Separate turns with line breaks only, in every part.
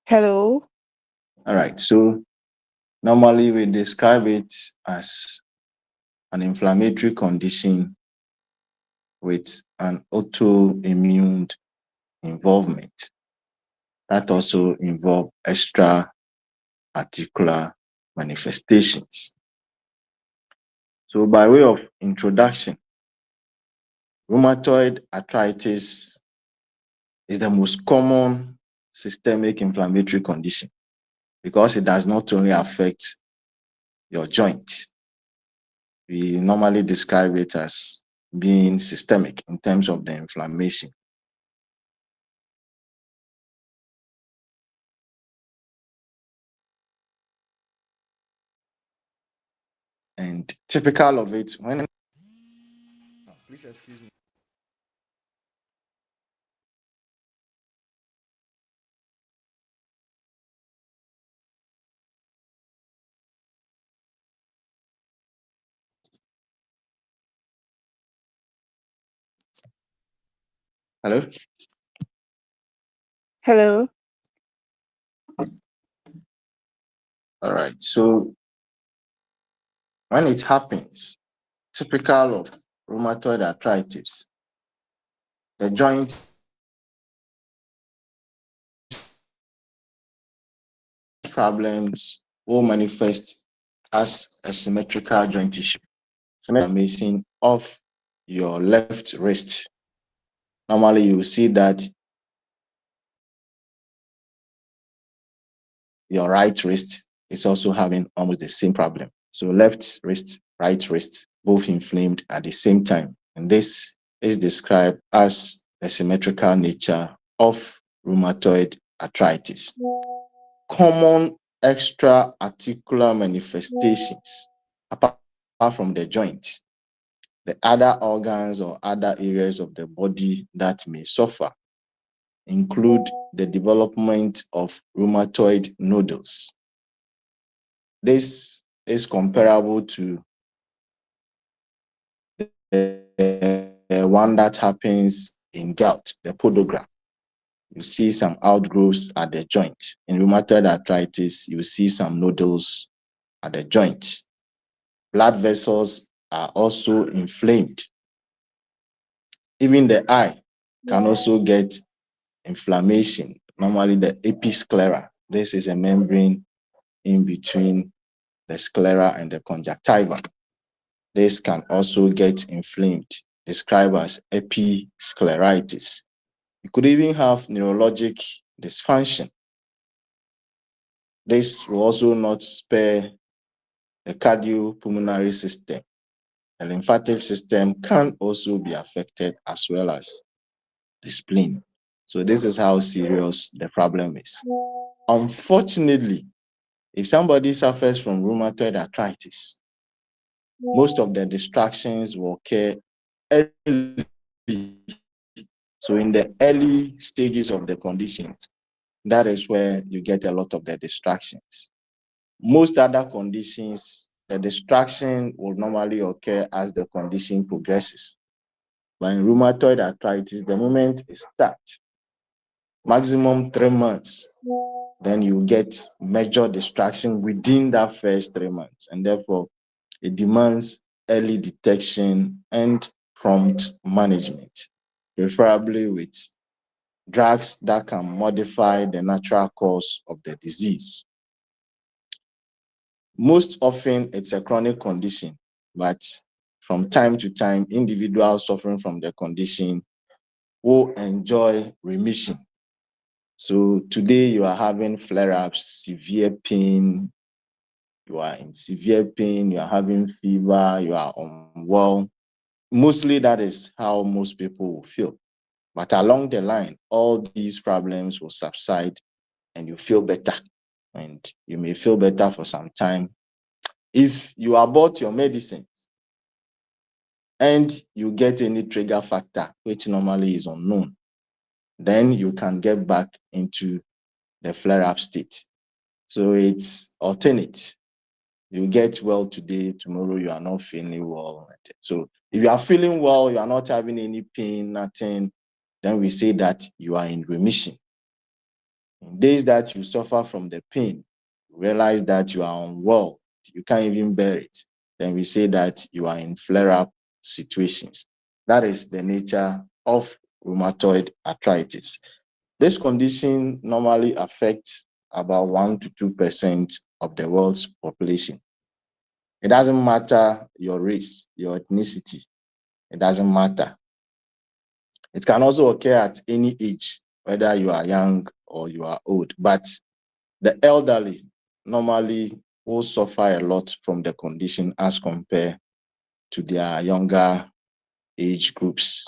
Hello.
All right. So normally we describe it as an inflammatory condition with an autoimmune involvement that also involve extra articular manifestations. So by way of introduction, rheumatoid arthritis is the most common systemic inflammatory condition because it does not only affect your joint. We normally describe it as being systemic in terms of the inflammation. And typical of it when please excuse me. Hello.
Hello.
All right. So when it happens, typical of rheumatoid arthritis, the joint problems will manifest as a symmetrical joint issue. Inflammation of your left wrist. Normally, you will see that your right wrist is also having almost the same problem. So left wrist, right wrist, both inflamed at the same time. And this is described as a symmetrical nature of rheumatoid arthritis. Common extra articular manifestations, apart from the joint, the other organs or other areas of the body that may suffer include the development of rheumatoid nodules. This is comparable to the one that happens in gout, the podogram. You see some outgrowths at the joint. In rheumatoid arthritis, you see some nodules at the joint. Blood vessels are also inflamed. Even the eye can also get inflammation. Normally, the episclera. This is a membrane in between the sclera and the conjunctiva. This can also get inflamed, described as episcleritis. You could even have neurologic dysfunction. This will also not spare the cardiopulmonary system. The lymphatic system can also be affected as well as the spleen. So this is how serious the problem is. Unfortunately, if somebody suffers from rheumatoid arthritis, most of the distractions will occur early. So in the early stages of the conditions, that is where you get a lot of the distractions. Most other conditions, the distraction will normally occur as the condition progresses. But in rheumatoid arthritis, the moment it starts, maximum 3 months, then you get major distraction within that first 3 months. And therefore, it demands early detection and prompt management, preferably with drugs that can modify the natural cause of the disease. Most often, it's a chronic condition, but from time to time, individuals suffering from the condition will enjoy remission. So today you are having flare-ups, severe pain, you are in severe pain, you are having fever, you are unwell. Mostly that is how most people will feel. But along the line, all these problems will subside and you feel better. And you may feel better for some time. If you abort your medicine and you get any trigger factor, which normally is unknown, then you can get back into the flare-up state. So it's alternate. You get well today, tomorrow you are not feeling well. So if you are feeling well, you are not having any pain, nothing, then we say that you are in remission. In days that you suffer from the pain, you realize that you are unwell, you can't even bear it, then we say that you are in flare-up situations. That is the nature of rheumatoid arthritis. This condition normally affects about 1 to 2% of the world's population. It doesn't matter your race, your ethnicity, it doesn't matter. It can also occur at any age, whether you are young or you are old. But the elderly normally will suffer a lot from the condition as compared to their younger age groups.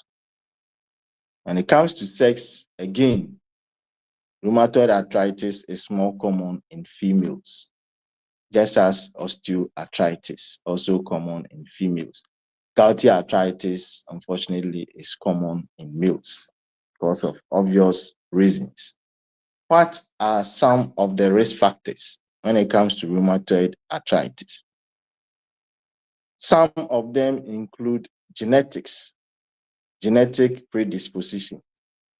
When it comes to sex, again, rheumatoid arthritis is more common in females, just as osteoarthritis, also common in females. Gouty arthritis, unfortunately, is common in males because of obvious reasons. What are some of the risk factors when it comes to rheumatoid arthritis? Some of them include genetics, genetic predisposition.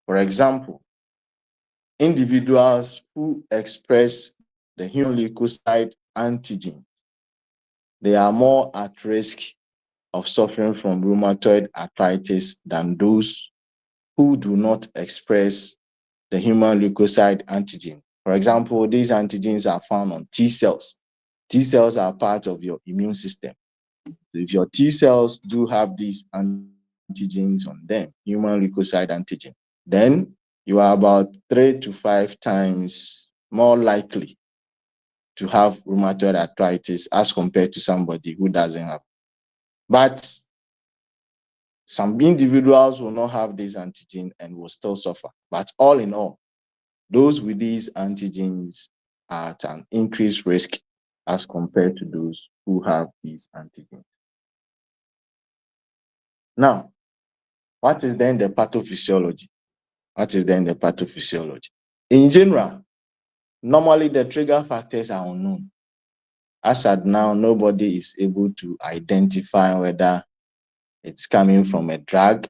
For example, individuals who express the human leukocyte antigen, they are more at risk of suffering from rheumatoid arthritis than those who do not express the human leukocyte antigen. For example, these antigens are found on T cells. T cells are part of your immune system. So if your T cells do have these antigens on them, human leukocyte antigen, then you are about 3 to 5 times more likely to have rheumatoid arthritis as compared to somebody who doesn't have. But some individuals will not have this antigen and will still suffer. But all in all, those with these antigens are at an increased risk as compared to those who have these antigens. Now, what is then the pathophysiology? What is then the pathophysiology? In general, normally the trigger factors are unknown. As at now, nobody is able to identify whether it's coming from a drug,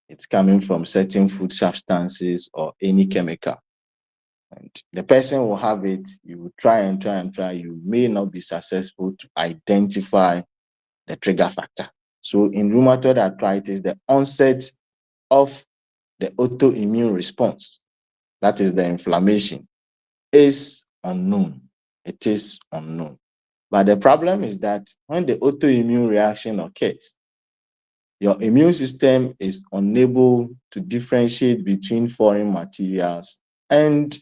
it's coming from certain food substances, or any chemical. And the person will have it, you will try and try and try, you may not be successful to identify the trigger factor. So in rheumatoid arthritis, the onset of the autoimmune response, that is the inflammation, is unknown. It is unknown. But the problem is that when the autoimmune reaction occurs, your immune system is unable to differentiate between foreign materials and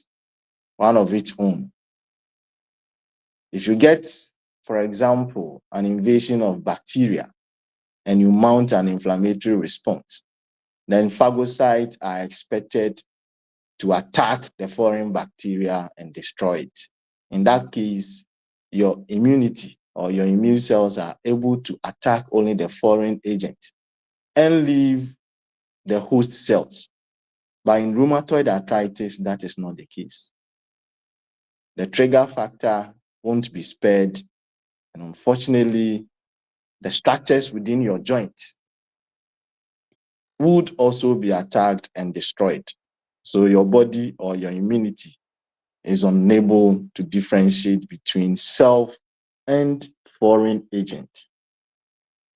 one of its own. If you get, for example, an invasion of bacteria and you mount an inflammatory response, then phagocytes are expected to attack the foreign bacteria and destroy it. In that case, your immunity or your immune cells are able to attack only the foreign agent and leave the host cells. But in rheumatoid arthritis, that is not the case. The trigger factor won't be spared, and unfortunately, the structures within your joint would also be attacked and destroyed. So your body or your immunity is unable to differentiate between self and foreign agents.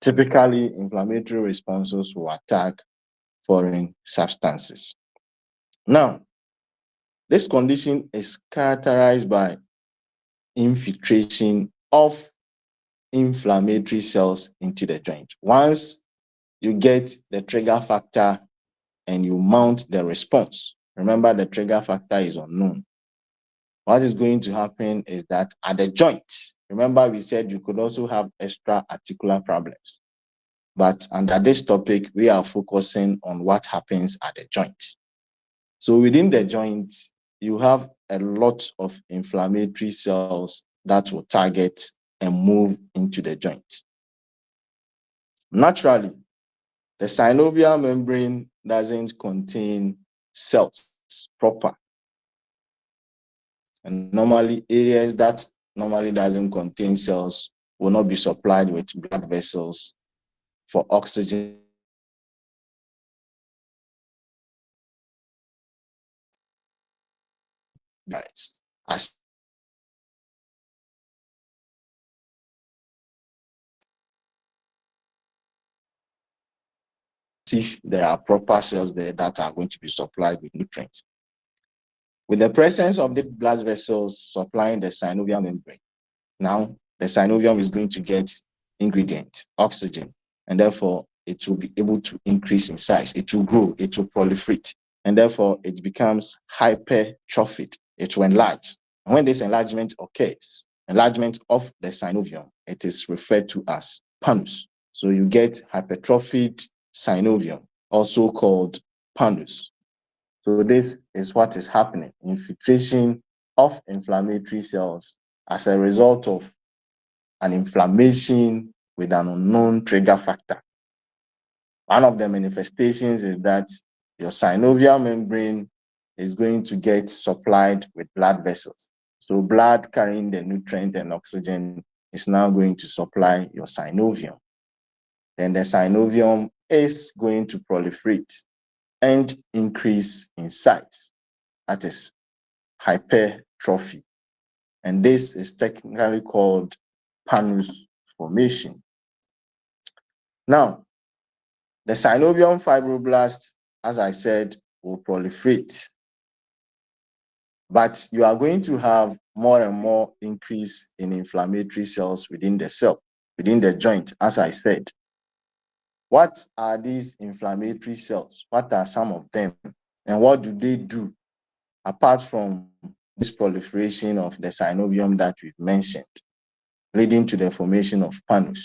Typically, inflammatory responses will attack foreign substances. Now, this condition is characterized by infiltration of inflammatory cells into the joint. Once you get the trigger factor and you mount the response, remember the trigger factor is unknown. What is going to happen is that at the joint, remember we said you could also have extra articular problems. But under this topic, we are focusing on what happens at the joint. So within the joint, you have a lot of inflammatory cells that will target and move into the joint. Naturally, the synovial membrane doesn't contain cells proper. And normally areas that normally doesn't contain cells will not be supplied with blood vessels for oxygen as if there are proper cells there that are going to be supplied with nutrients. With the presence of the blood vessels supplying the synovial membrane, now the synovium is going to get ingredient, oxygen, and therefore it will be able to increase in size. It will grow, it will proliferate, and therefore it becomes hypertrophied. It will enlarge. And when this enlargement occurs, enlargement of the synovium, it is referred to as panus. So you get hypertrophied synovium, also called panus. So this is what is happening, infiltration of inflammatory cells as a result of an inflammation with an unknown trigger factor. One of the manifestations is that your synovial membrane is going to get supplied with blood vessels. So blood carrying the nutrient and oxygen is now going to supply your synovium. Then the synovium is going to proliferate and increase in size. That is hypertrophy. And this is technically called panus formation. Now, the synovium fibroblast, as I said, will proliferate. But you are going to have more and more increase in inflammatory cells within the cell, within the joint, as I said. What are these inflammatory cells? What are some of them? And what do they do apart from this proliferation of the synovium that we've mentioned, leading to the formation of panus?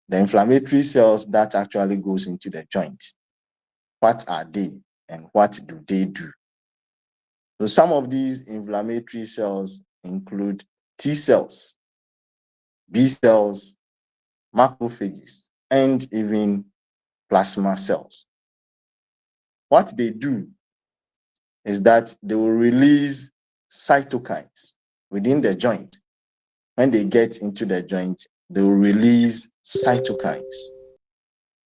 The inflammatory cells that actually goes into the joint, what are they and what do they do? So some of these inflammatory cells include T cells, B cells, macrophages, and even plasma cells. What they do is that they will release cytokines within the joint. When they get into the joint, they will release cytokines.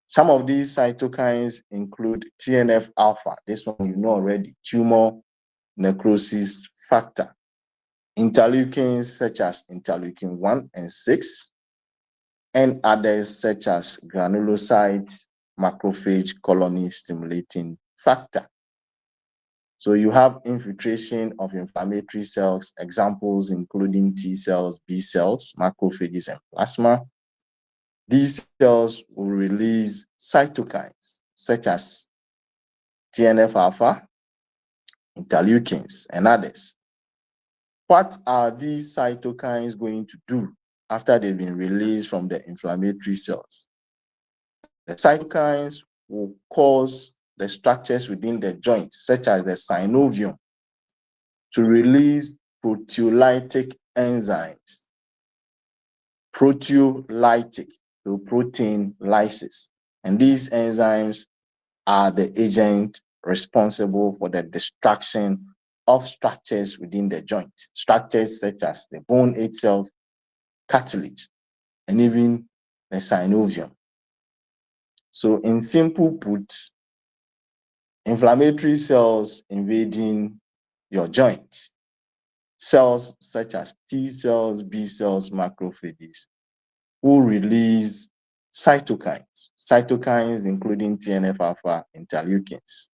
Some of these cytokines include TNF alpha. This one you know already, tumor necrosis factor. Interleukins such as interleukin 1 and 6, and others such as granulocyte macrophage colony stimulating factor. So you have infiltration of inflammatory cells, examples including T cells, B cells, macrophages, and plasma. These cells will release cytokines such as TNF alpha, interleukins, and others. What are these cytokines going to do after they've been released from the inflammatory cells? The cytokines will cause the structures within the joint, such as the synovium, to release proteolytic enzymes. Proteolytic, so protein lysis. And these enzymes are the agent responsible for the destruction of structures within the joint, structures such as the bone itself, cartilage, and even the synovium. So in simple put, inflammatory cells invading your joint, cells such as T cells, B cells, macrophages, will release cytokines including TNF alpha, interleukins.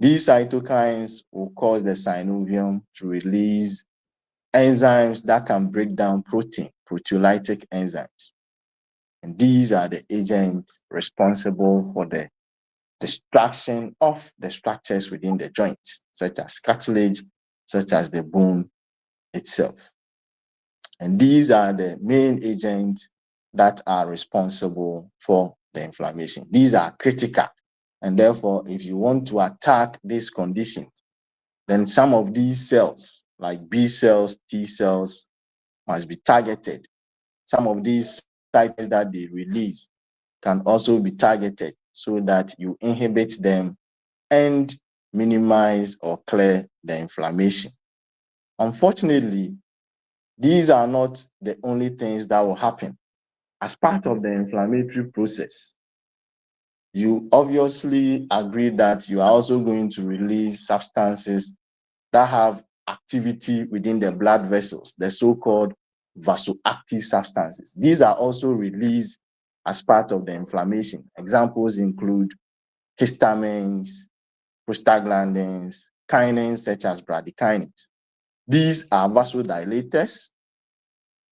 These cytokines will cause the synovium to release enzymes that can break down protein, proteolytic enzymes. And these are the agents responsible for the destruction of the structures within the joint, such as cartilage, such as the bone itself. And these are the main agents that are responsible for the inflammation. These are critical. And therefore, if you want to attack these conditions, then some of these cells, like B cells, T cells, must be targeted. Some of these cytokines that they release can also be targeted so that you inhibit them and minimize or clear the inflammation. Unfortunately, these are not the only things that will happen. As part of the inflammatory process, you obviously agree that you are also going to release substances that have activity within the blood vessels, the so-called vasoactive substances. These are also released as part of the inflammation. Examples include histamines, prostaglandins, kinins such as bradykinin. These are vasodilators.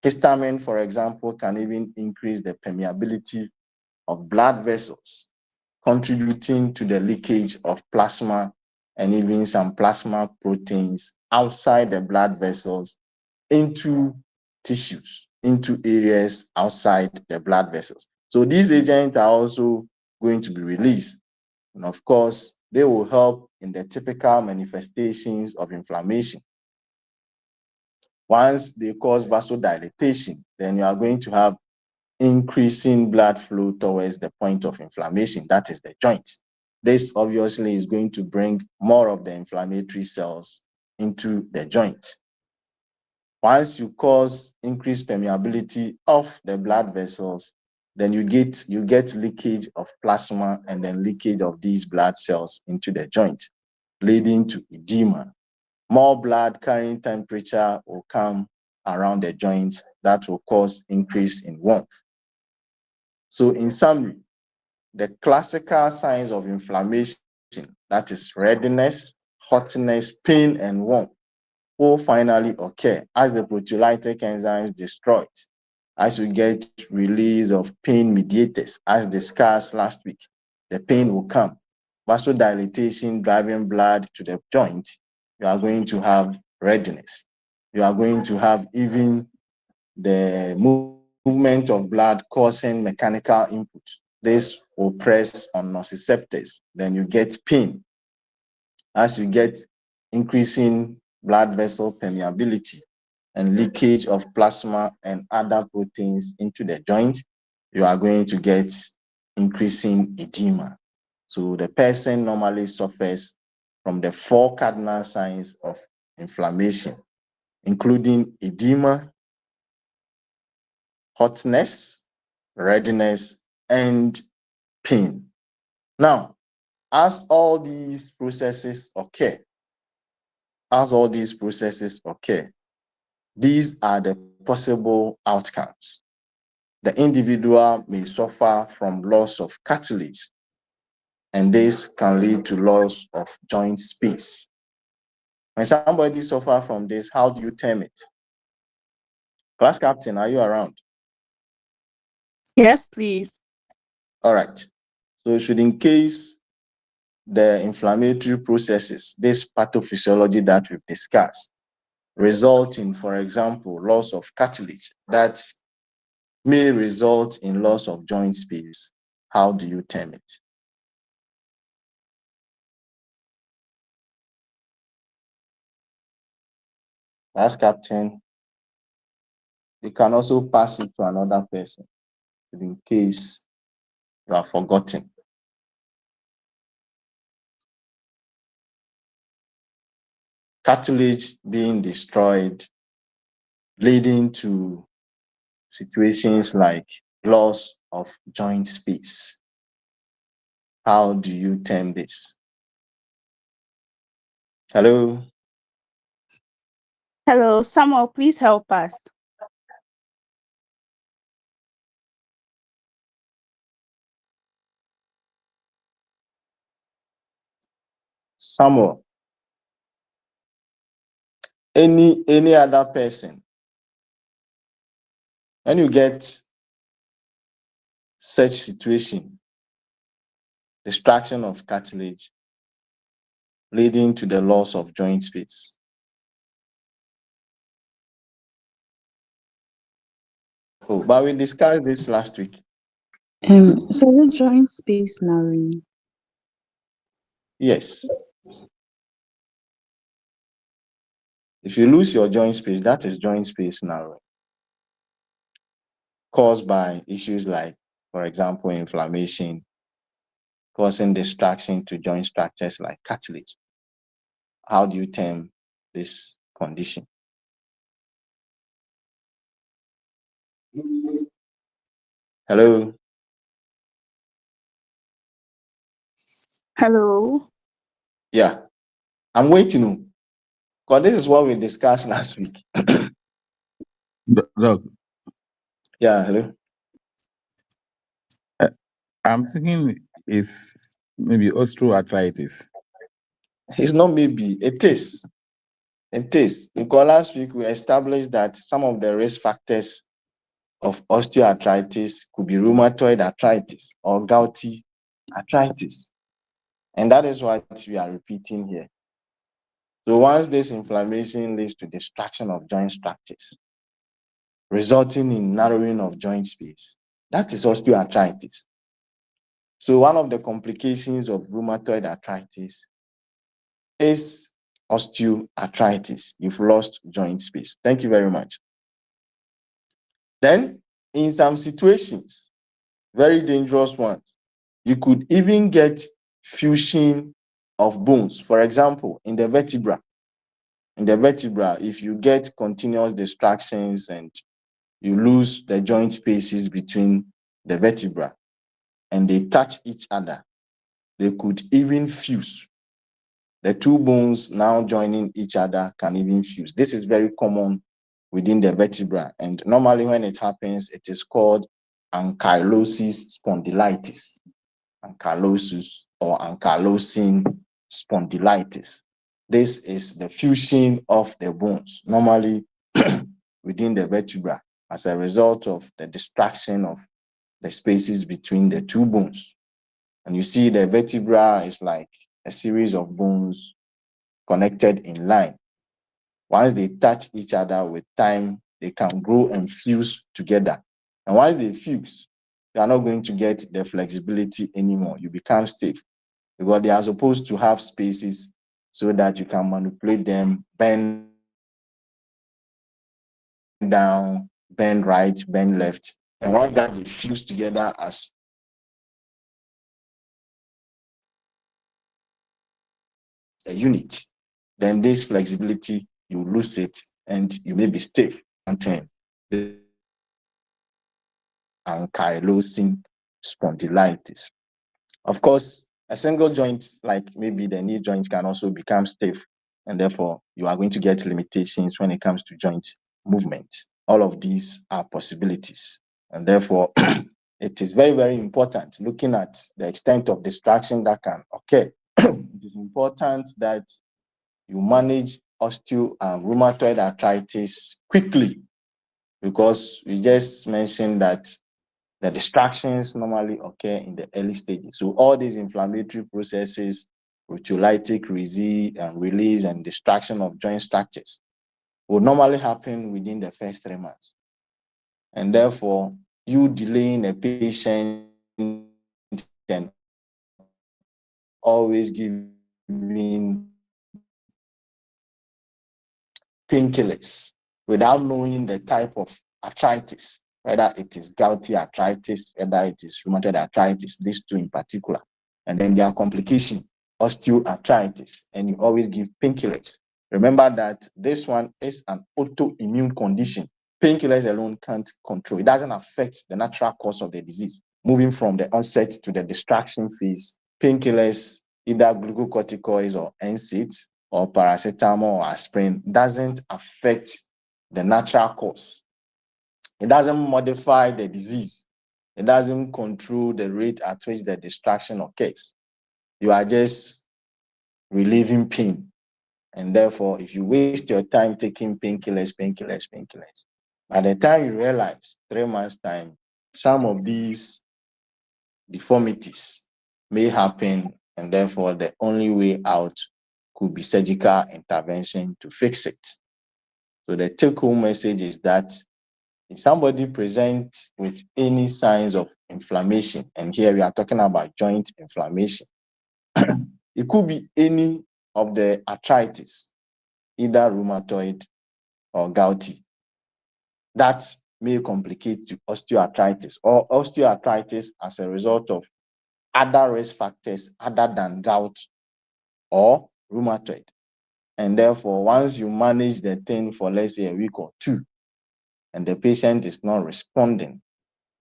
Histamine, for example, can even increase the permeability of blood vessels, contributing to the leakage of plasma and even some plasma proteins outside the blood vessels into tissues, into areas outside the blood vessels. So these agents are also going to be released. And of course, they will help in the typical manifestations of inflammation. Once they cause vasodilatation, then you are going to have increasing blood flow towards the point of inflammation, that is the joint. This obviously is going to bring more of the inflammatory cells into the joint. Once you cause increased permeability of the blood vessels, then you get leakage of plasma and then leakage of these blood cells into the joint, leading to edema. More blood carrying temperature will come around the joint that will cause increase in warmth. So in summary, the classical signs of inflammation, that is redness, hotness, pain, and warmth, will finally occur as the proteolytic enzymes destroyed, as we get release of pain mediators, as discussed last week. The pain will come. Vasodilatation driving blood to the joint, you are going to have redness. You are going to have even the movement of blood causing mechanical input. This will press on nociceptors. Then you get pain. As you get increasing blood vessel permeability and leakage of plasma and other proteins into the joint, you are going to get increasing edema. So the person normally suffers from the 4 cardinal signs of inflammation, including edema, hotness, redness, and pain. Now, as all these processes occur, these are the possible outcomes. The individual may suffer from loss of cartilage, and this can lead to loss of joint space. When somebody suffers from this, how do you term it? Class captain, are you around?
Yes, please.
All right. So should in case the inflammatory processes, this pathophysiology that we've discussed, result in, for example, loss of cartilage, that may result in loss of joint space, how do you term it? As captain, you can also pass it to another person in case you are forgotten. Cartilage being destroyed, leading to situations like loss of joint space. How do you term this? Hello?
Hello, Samuel, please help us.
Samuel, any other person, when you get such situation, destruction of cartilage leading to the loss of joint space. Oh, but we discussed this last week.
So the joint space narrowing.
Yes. If you lose your joint space, that is joint space narrowing, caused by issues like, for example, inflammation, causing destruction to joint structures like cartilage. How do you term this condition? Hello?
Hello.
Yeah, I'm waiting. Because this is what we discussed last week.
Doc,
Yeah, hello.
I'm thinking it's maybe osteoarthritis.
It's not maybe, it is. It is. Because last week we established that some of the risk factors of osteoarthritis could be rheumatoid arthritis or gouty arthritis. And that is what we are repeating here. So once this inflammation leads to destruction of joint structures, resulting in narrowing of joint space, that is osteoarthritis. So one of the complications of rheumatoid arthritis is osteoarthritis. You've lost joint space. Thank you very much. Then, in some situations, very dangerous ones, you could even get fusion of bones. For example, in the vertebra. In the vertebra, if you get continuous distractions and you lose the joint spaces between the vertebra and they touch each other, they could even fuse. The two bones now joining each other can even fuse. This is very common within the vertebra. And normally when it happens, it is called ankylosing spondylitis. Ankylosis or ankylosing spondylitis. This is the fusion of the bones, normally within the vertebra, as a result of the distraction of the spaces between the two bones. And you see the vertebra is like a series of bones connected in line. Once they touch each other with time, they can grow and fuse together. And once they fuse, you are not going to get the flexibility anymore. You become stiff because they are supposed to have spaces so that you can manipulate them, bend down, bend right, bend left. And once that they fuse together as a unit, then this flexibility, you lose it and you may be stiff and ankylosing spondylitis. Of course, a single joint, like maybe the knee joint, can also become stiff, and therefore you are going to get limitations when it comes to joint movement. All of these are possibilities, and therefore it is very, very important looking at the extent of distraction that can occur. It is important that you manage rheumatoid arthritis quickly, because we just mentioned that the distractions normally occur in the early stages. So all these inflammatory processes, proteolytic release and distraction of joint structures, will normally happen within the first 3 months. And therefore, you delaying a patient and always giving painkillers without knowing the type of arthritis, whether it is gouty arthritis, whether it is rheumatoid arthritis, these two in particular. And then there are complications, osteoarthritis, and you always give painkillers. Remember that this one is an autoimmune condition. Painkillers alone can't control. It doesn't affect the natural cause of the disease. Moving from the onset to the distraction phase, painkillers, either glucocorticoids or NSAIDs, or paracetamol or aspirin, doesn't affect the natural cause. It doesn't modify the disease. It doesn't control the rate at which the distraction occurs. You are just relieving pain. And therefore, if you waste your time taking painkillers, by the time you realize 3 months' time, some of these deformities may happen, and therefore the only way out could be surgical intervention to fix it. So the take-home message is that if somebody presents with any signs of inflammation, and here we are talking about joint inflammation, it could be any of the arthritis, either rheumatoid or gouty, that may complicate to osteoarthritis, or osteoarthritis as a result of other risk factors other than gout or rheumatoid. And therefore, once you manage the thing for, let's say, a week or two, and the patient is not responding,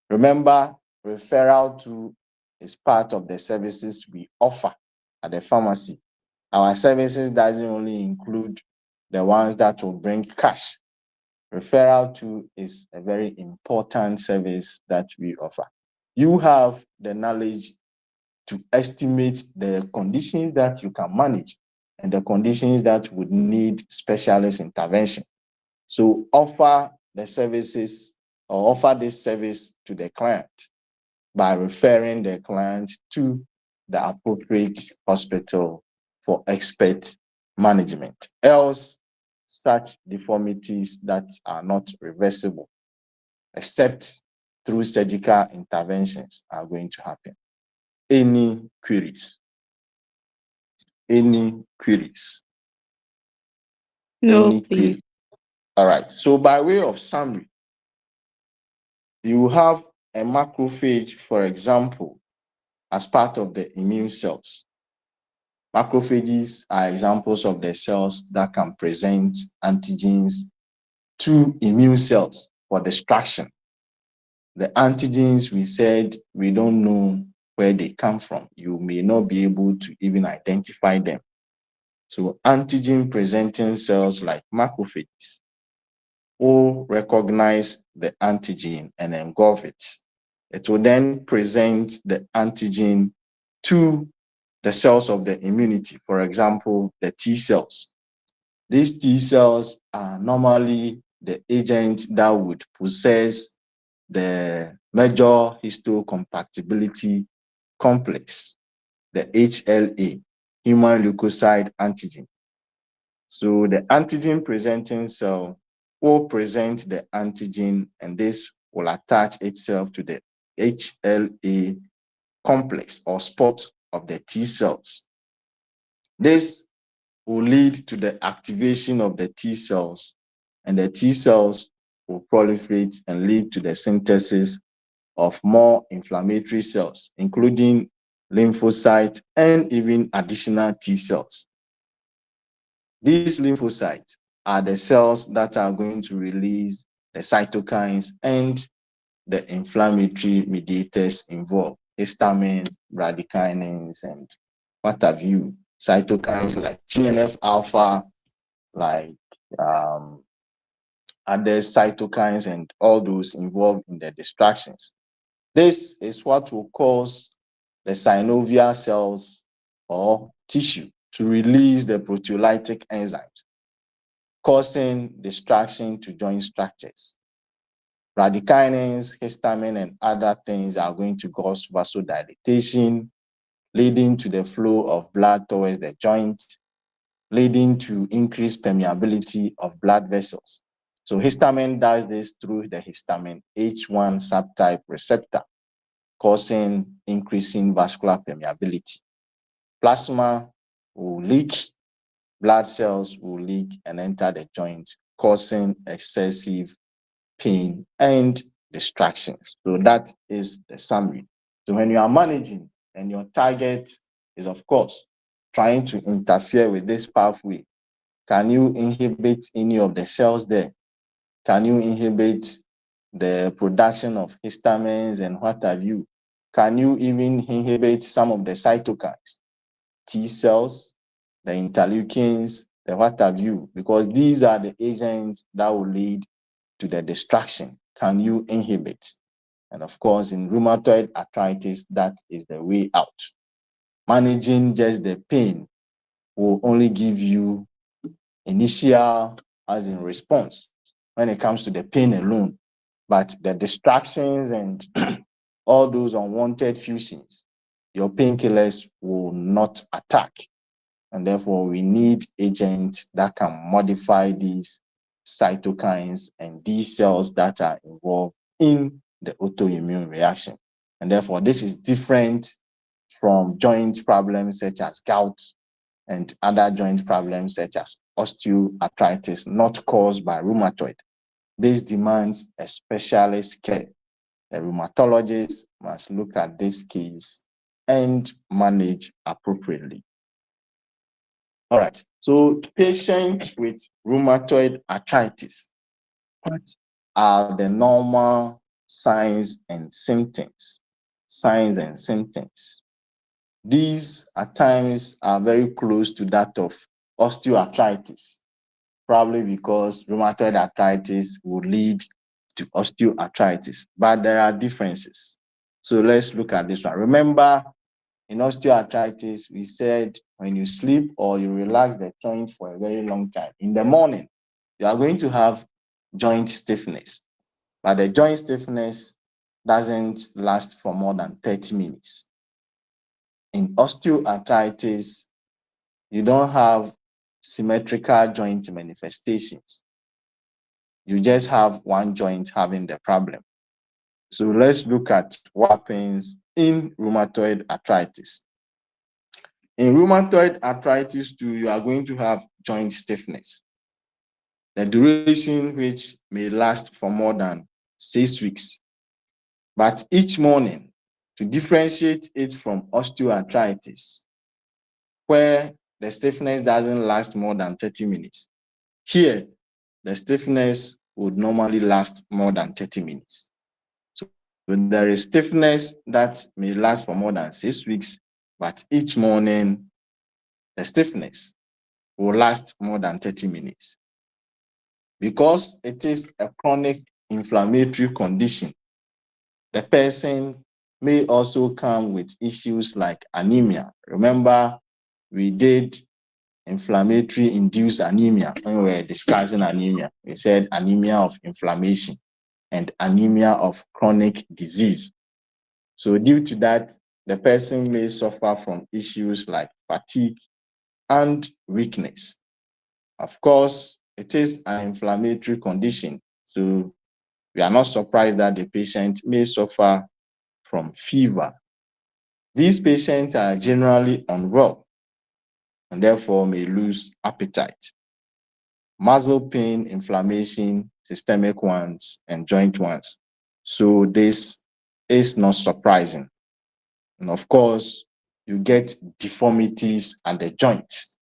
remember, referral to is part of the services we offer at the pharmacy. Our services doesn't only include the ones that will bring cash. Referral to is a very important service that we offer. You have the knowledge to estimate the conditions that you can manage and the conditions that would need specialist intervention. So offer the services or offer this service to the client by referring the client to the appropriate hospital for expert management. Else, such deformities that are not reversible, except through surgical interventions, are going to happen. Any queries? Any queries?
No,
Any
please.
queries? All right. So by way of summary, you have a macrophage, for example, as part of the immune cells. Macrophages are examples of the cells that can present antigens to immune cells for destruction. The antigens, we said, we don't know where they come from. You may not be able to even identify them. So antigen presenting cells like macrophages will recognize the antigen and engulf it. It will then present the antigen to the cells of the immunity, for example, the T cells. These T cells are normally the agent that would possess the major histocompatibility complex, the HLA, human leukocyte antigen. So the antigen presenting cell will present the antigen, and this will attach itself to the HLA complex or spot of the T cells. This will lead to the activation of the T cells, and the T cells will proliferate and lead to the synthesis of more inflammatory cells, including lymphocytes and even additional T cells. These lymphocytes are the cells that are going to release the cytokines and the inflammatory mediators involved, histamine, bradykinins, and what have you, cytokines like TNF alpha, like other cytokines, and all those involved in the distractions. This is what will cause the synovial cells or tissue to release the proteolytic enzymes, causing distraction to joint structures. Bradykinins, histamine, and other things are going to cause vasodilatation, leading to the flow of blood towards the joint, leading to increased permeability of blood vessels. So histamine does this through the histamine H1 subtype receptor, causing increasing vascular permeability. Plasma will leak, blood cells will leak and enter the joint, causing excessive pain and distractions. So that is the summary. So when you are managing and your target is, of course, trying to interfere with this pathway, can you inhibit any of the cells there? Can you inhibit the production of histamines and what have you? Can you even inhibit some of the cytokines, T cells, the interleukins, the what have you? Because these are the agents that will lead to the distraction. Can you inhibit? And of course, in rheumatoid arthritis, that is the way out. Managing just the pain will only give you initial, as in response, when it comes to the pain alone. But the distractions and all those unwanted fusions, your painkillers will not attack. And therefore, we need agents that can modify these cytokines and these cells that are involved in the autoimmune reaction. And therefore, this is different from joint problems such as gout and other joint problems such as osteoarthritis, not caused by rheumatoid. This demands a specialist care. The rheumatologist must look at this case and manage appropriately. All right, so patients with rheumatoid arthritis, what are the normal signs and symptoms? Signs and symptoms. These at times are very close to that of osteoarthritis. probably because rheumatoid arthritis will lead to osteoarthritis, but there are differences. So let's look at this one. Remember, in osteoarthritis, we said when you sleep or you relax the joint for a very long time, in the morning, you are going to have joint stiffness, but the joint stiffness doesn't last for more than 30 minutes. In osteoarthritis, you don't have symmetrical joint manifestations. You just have one joint having the problem. So let's look at what happens in rheumatoid arthritis. In rheumatoid arthritis too, you are going to have joint stiffness. The duration which may last for more than 6 weeks. But each morning, to differentiate it from osteoarthritis, where the stiffness doesn't last more than 30 minutes. Here, the stiffness would normally last more than 30 minutes. So when there is stiffness that may last for more than 6 weeks, but each morning, the stiffness will last more than 30 minutes. Because it is a chronic inflammatory condition, the person may also come with issues like anemia. Remember, we did inflammatory induced anemia when we were discussing anemia. We said anemia of inflammation and anemia of chronic disease. So due to that, the person may suffer from issues like fatigue and weakness. Of course, it is an inflammatory condition, so we are not surprised that the patient may suffer from fever. These patients are generally unwell and therefore may lose appetite. Muscle pain, inflammation, systemic ones, and joint ones. So this is not surprising. And of course, you get deformities at the joints,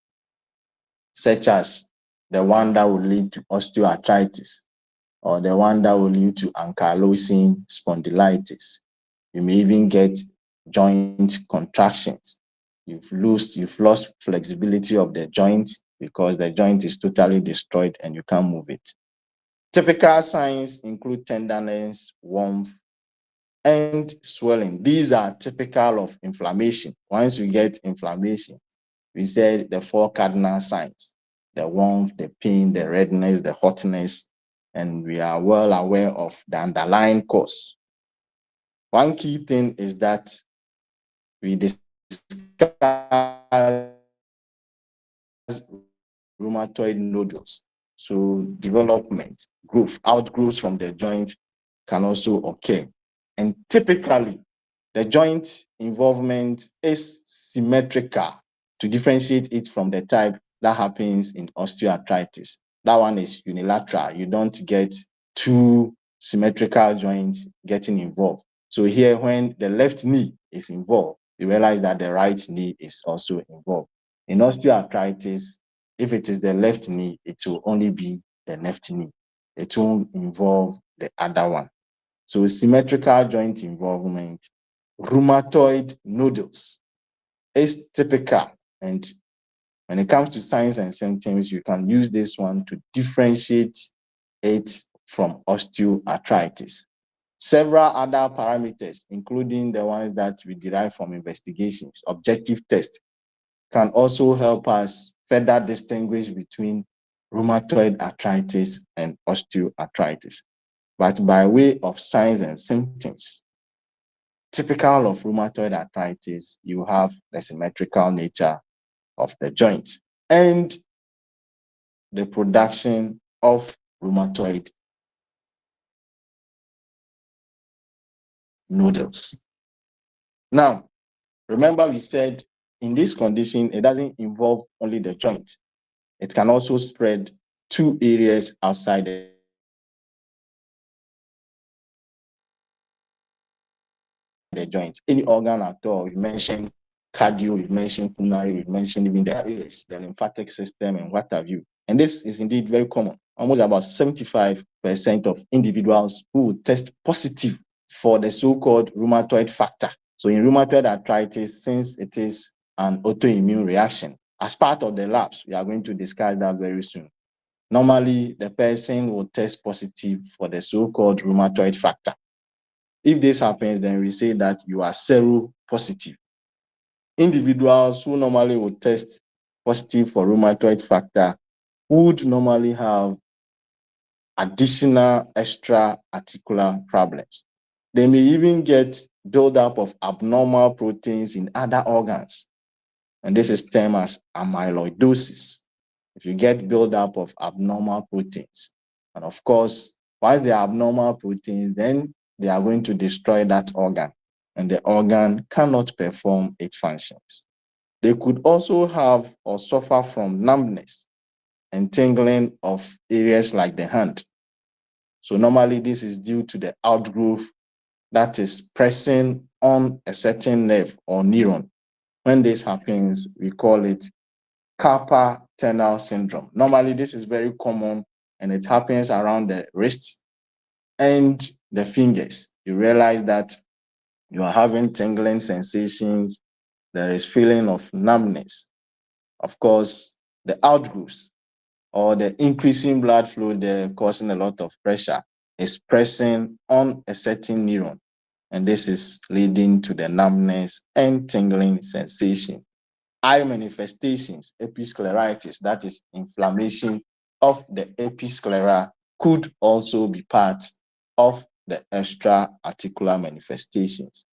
such as the one that will lead to osteoarthritis or the one that will lead to ankylosing spondylitis. You may even get joint contractions. You've lost flexibility of the joint because the joint is totally destroyed and you can't move it. Typical signs include tenderness, warmth, and swelling. These are typical of inflammation. Once you get inflammation, we said the 4 cardinal signs: the warmth, the pain, the redness, the hotness, and we are well aware of the underlying cause. One key thing is that we discuss rheumatoid nodules. So development, growth, outgrowths from the joint can also occur. And typically, the joint involvement is symmetrical to differentiate it from the type that happens in osteoarthritis. That one is unilateral. You don't get 2 symmetrical joints getting involved. So here, when the left knee is involved, you realize that the right knee is also involved. In osteoarthritis, if it is the left knee, it will only be the left knee. It won't involve the other one. So symmetrical joint involvement, rheumatoid nodules is typical. And when it comes to signs and symptoms, you can use this one to differentiate it from osteoarthritis. Several other parameters, including the ones that we derive from investigations, objective tests, can also help us further distinguish between rheumatoid arthritis and osteoarthritis. But by way of signs and symptoms, typical of rheumatoid arthritis, you have the symmetrical nature of the joint and the production of rheumatoid nodules. Now, remember we said in this condition, it doesn't involve only the joint. It can also spread to areas outside the joint. Any organ at all. You mentioned cardio, you mentioned pulmonary, you mentioned even the areas, the lymphatic system, and what have you. And this is indeed very common. Almost about 75% of individuals who will test positive for the so-called rheumatoid factor. So in rheumatoid arthritis, since it is an autoimmune reaction, as part of the labs, we are going to discuss that very soon. normally the person will test positive for the so-called rheumatoid factor. If this happens, then we say that you are seropositive. Individuals who normally would test positive for rheumatoid factor would normally have additional extra articular problems. They may even get buildup of abnormal proteins in other organs, and this is termed as amyloidosis. If you get buildup of abnormal proteins, and of course, once they are abnormal proteins, then they are going to destroy that organ, and the organ cannot perform its functions. They could also have or suffer from numbness and tingling of areas like the hand. So normally this is due to the outgrowth that is pressing on a certain nerve or neuron. When this happens, we call it carpal tunnel syndrome. Normally this is very common and it happens around the wrist and the fingers. You realize that you are having tingling sensations, there is feeling of numbness. Of course, the outgrowths or the increasing blood flow there causing a lot of pressure is pressing on a certain neuron, and this is leading to the numbness and tingling sensation. Eye manifestations, episcleritis, that is inflammation of the episclera, could also be part of the extra articular manifestations.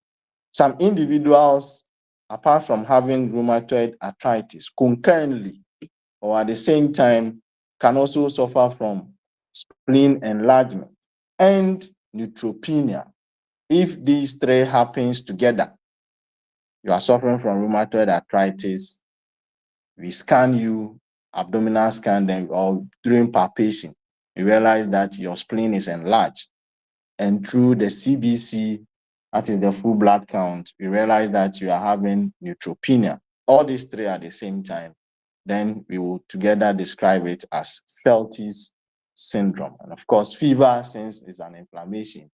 Some individuals, apart from having rheumatoid arthritis, concurrently or at the same time, can also suffer from spleen enlargement and neutropenia. If these three happens together, you are suffering from rheumatoid arthritis, we scan you, abdominal scan, then or during palpation, you realize that your spleen is enlarged. And through the CBC, that is the full blood count, we realize that you are having neutropenia. All these three at the same time, then we will together describe it as Felty's syndrome. And of course, fever, since it's an inflammation,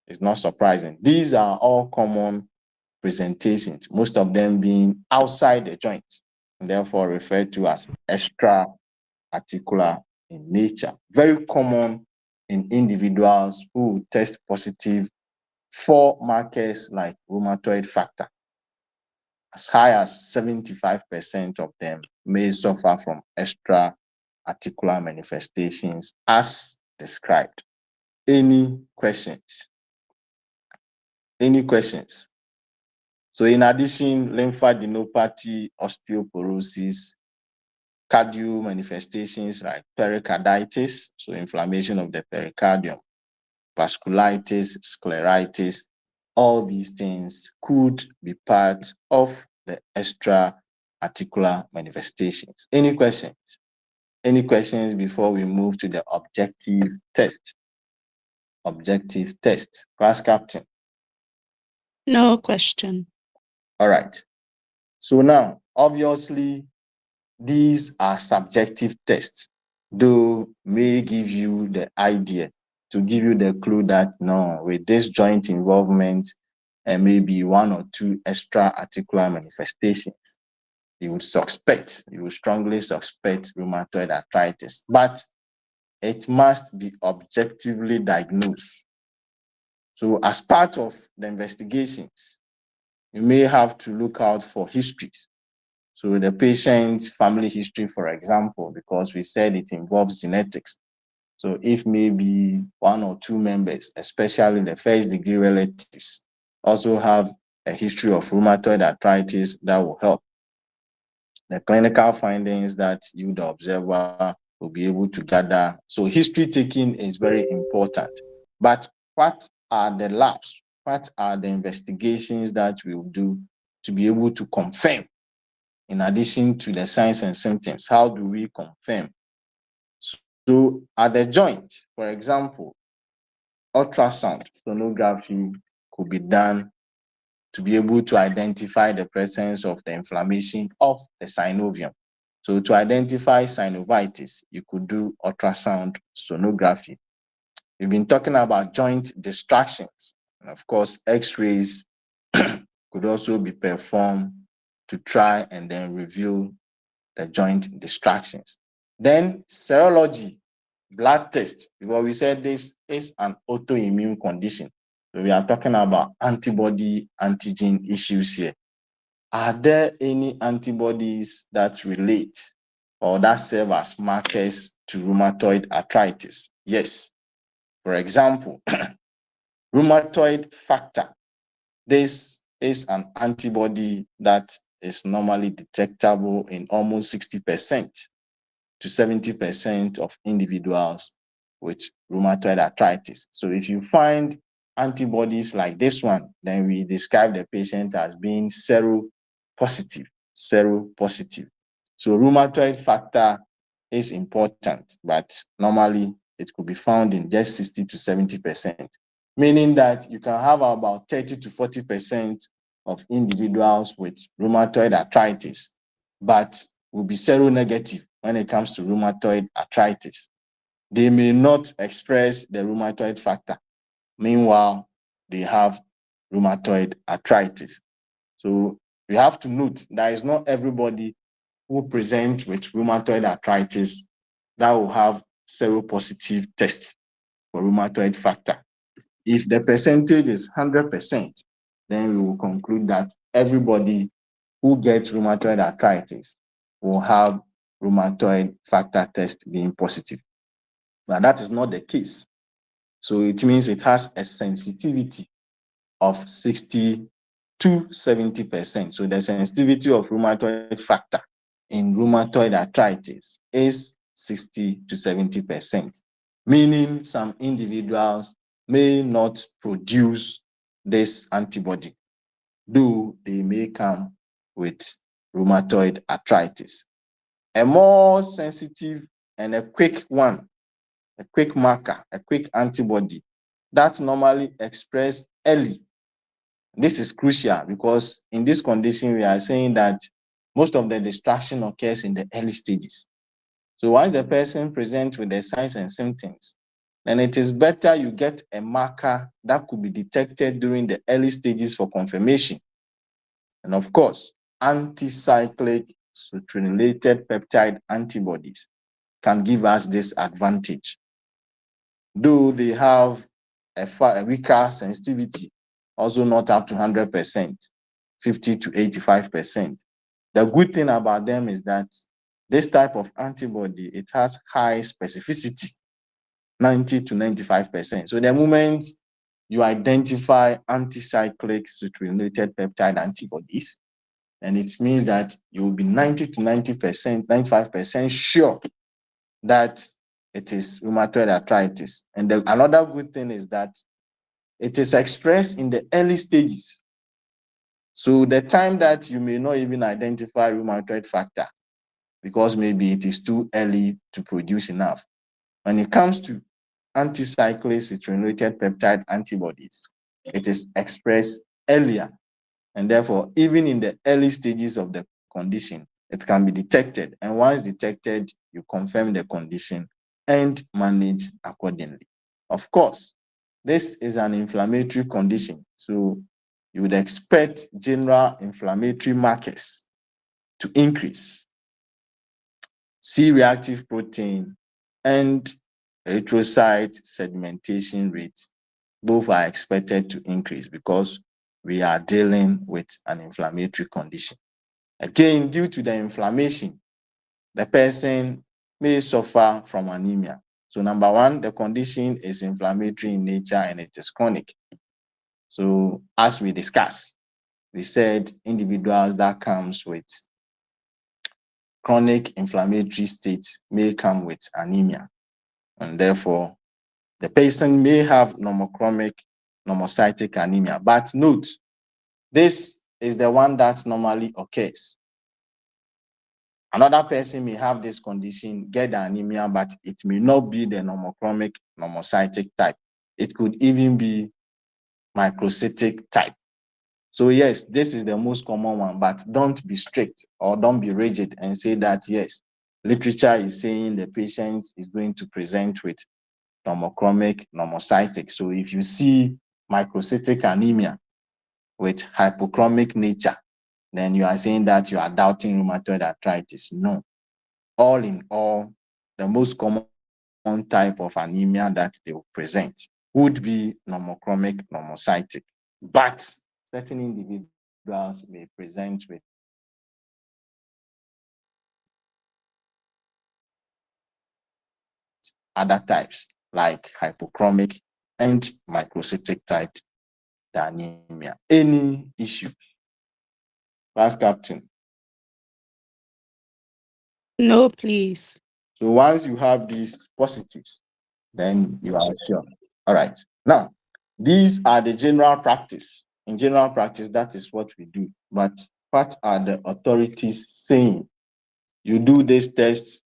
is not surprising. These are all common presentations, most of them being outside the joint, and therefore referred to as extra articular in nature. Very common in individuals who test positive for markers like rheumatoid factor. As high as 75% of them may suffer from extra articular manifestations as described. Any questions? Any questions? So in addition, lymphadenopathy, osteoporosis, cardio manifestations like pericarditis, so inflammation of the pericardium, vasculitis, scleritis, all these things could be part of the extra articular manifestations. Any questions? Any questions before we move to the objective test? Objective test. Class captain.
No question.
All right. So now, obviously, these are subjective tests, though may give you the idea, to give you the clue that no, with this joint involvement and maybe one or two extra articular manifestations, you would strongly suspect rheumatoid arthritis, but it must be objectively diagnosed. So as part of the investigations, you may have to look out for histories. So the patient's family history, for example, because we said it involves genetics. So if maybe one or two members, especially the first degree relatives, also have a history of rheumatoid arthritis, that will help. The clinical findings that you, the observer, will be able to gather. So history taking is very important. But what are the labs? What are the investigations that we will do to be able to confirm? In addition to the signs and symptoms, how do we confirm? So at the joint, for example, ultrasound sonography could be done to be able to identify the presence of the inflammation of the synovium. So to identify synovitis, you could do ultrasound sonography. We've been talking about joint distractions. And of course, x-rays could also be performed to try and then reveal the joint distractions. Then serology blood test, because we said this is an autoimmune condition. So we are talking about antibody antigen issues here. Are there any antibodies that relate or that serve as markers to rheumatoid arthritis? Yes. For example, rheumatoid factor. This is an antibody that is normally detectable in almost 60% to 70% of individuals with rheumatoid arthritis. So if you find antibodies like this one, then we describe the patient as being seropositive. Seropositive. So rheumatoid factor is important, but normally it could be found in just 60 to 70%, meaning that you can have about 30 to 40% of individuals with rheumatoid arthritis, but will be seronegative when it comes to rheumatoid arthritis. They may not express the rheumatoid factor. Meanwhile, they have rheumatoid arthritis. So we have to note that it's not everybody who presents with rheumatoid arthritis that will have seropositive test for rheumatoid factor. If the percentage is 100%, then we will conclude that everybody who gets rheumatoid arthritis will have rheumatoid factor test being positive. But that is not the case. So it means it has a sensitivity of 60 to 70%. So the sensitivity of rheumatoid factor in rheumatoid arthritis is 60 to 70%, meaning some individuals may not produce this antibody, though they may come with rheumatoid arthritis. A more sensitive and a quick one, a quick marker, a quick antibody that's normally expressed early. This is crucial because in this condition, we are saying that most of the distraction occurs in the early stages. So once the person presents with the signs and symptoms, then it is better you get a marker that could be detected during the early stages for confirmation. And of course, anticyclic citrullinated peptide antibodies can give us this advantage. Though they have a weaker sensitivity, also not up to 100%, 50 to 85%. The good thing about them is that this type of antibody, it has high specificity, 90 to 95%. So the moment you identify anticyclic citrullinated peptide antibodies, and it means that you will be 90 to 90%, 95% sure that it is rheumatoid arthritis. And another good thing is that it is expressed in the early stages. So the time that you may not even identify rheumatoid factor, because maybe it is too early to produce enough. When it comes to anticyclic citrullinated peptide antibodies, it is expressed earlier. And therefore, even in the early stages of the condition, it can be detected. And once detected, you confirm the condition and manage accordingly. Of course, this is an inflammatory condition. So you would expect general inflammatory markers to increase. C-reactive protein and erythrocyte sedimentation rate both are expected to increase because we are dealing with an inflammatory condition. Again, due to the inflammation, the person may suffer from anemia. So number one, the condition is inflammatory in nature and it is chronic. So as we discussed, we said individuals that comes with chronic inflammatory state may come with anemia. And therefore, the patient may have normochromic normocytic anemia. But note, this is the one that normally occurs. Another person may have this condition, get the anemia, but it may not be the normochromic normocytic type. It could even be microcytic type. So yes, this is the most common one, but don't be strict or don't be rigid and say that, yes, literature is saying the patient is going to present with normochromic normocytic. So if you see microcytic anemia with hypochromic nature, then you are saying that you are doubting rheumatoid arthritis. No. All in all, the most common type of anemia that they will present would be normochromic normocytic, but certain individuals may present with other types like hypochromic and microcytic type anemia. Any issue? Class captain.
No, please.
So once you have these positives, then you are sure. All right. Now, these are the general practice. In general practice, that is what we do. But what are the authorities saying? You do this test,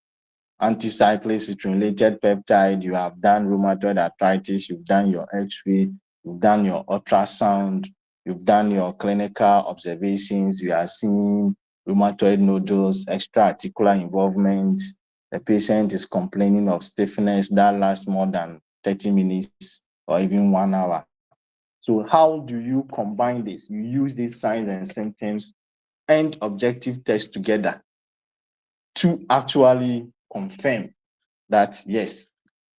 anticyclic citrulated peptide, you have done rheumatoid arthritis, you've done your X-ray, you've done your ultrasound, you've done your clinical observations, you are seeing rheumatoid nodules, extra-articular involvement, the patient is complaining of stiffness that lasts more than 30 minutes or even 1 hour. So how do you combine this? You use these signs and symptoms and objective tests together to actually confirm that, yes,